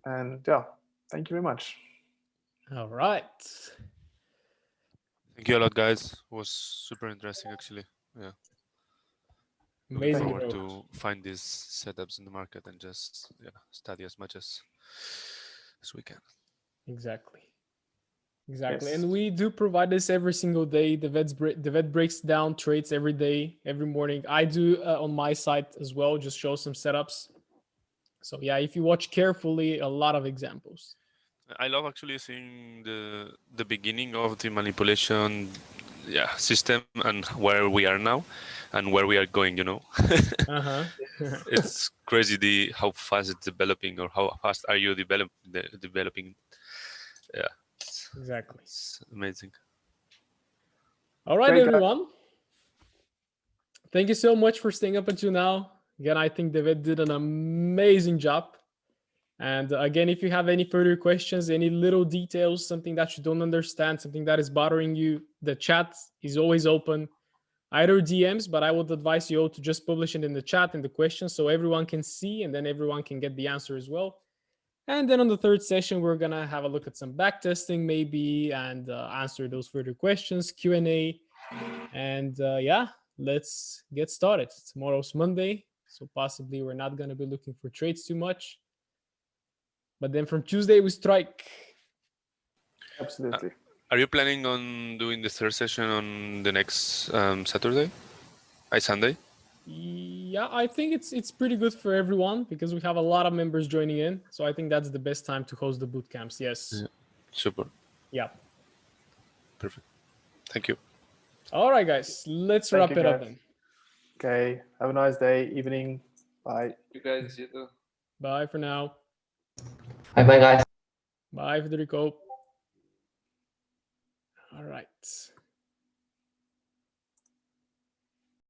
Speaker 2: and yeah, thank you very much.
Speaker 1: All right.
Speaker 7: Thank you a lot, guys. It was super interesting, actually. Yeah. Looking
Speaker 1: Amazing,
Speaker 7: forward
Speaker 1: bro.
Speaker 7: to find these setups in the market and just study as much as we can.
Speaker 1: Exactly. Exactly.
Speaker 2: Yes.
Speaker 1: And we do provide this every single day. The vet breaks down trades every day, every morning. I do on my site as well, just show some setups. So yeah, if you watch carefully, a lot of examples.
Speaker 7: I love actually seeing the beginning of the manipulation system and where we are now and where we are going, you know. It's crazy how fast it's developing, or how fast are you developing. Yeah.
Speaker 1: Exactly.
Speaker 7: It's amazing.
Speaker 1: All right,
Speaker 2: Great,
Speaker 1: everyone. Thank you so much for staying up until now. Again, I think David did an amazing job. And again, if you have any further questions, any little details, something that you don't understand, something that is bothering you, the chat is always open. Either DMs, but I would advise you all to just publish it in the chat in the questions so everyone can see, and then everyone can get the answer as well. And then on the third session, we're going to have a look at some backtesting maybe, and answer those further questions, Q&A. And yeah, let's get started. Tomorrow's Monday, so possibly we're not going to be looking for trades too much. But then from Tuesday, we strike.
Speaker 2: Absolutely.
Speaker 7: Are you planning on doing the third session on the next Saturday? Sunday?
Speaker 1: Yeah, I think it's pretty good for everyone because we have a lot of members joining in. So I think that's the best time to host the boot camps. Yes.
Speaker 7: Yeah. Super.
Speaker 1: Yeah.
Speaker 7: Perfect. Thank you.
Speaker 1: All right, guys. Let's wrap it up then.
Speaker 2: Okay. Have a nice day, evening. Bye.
Speaker 8: You guys, you too.
Speaker 1: Bye for now.
Speaker 9: Bye, guys.
Speaker 1: Bye, Federico. All right.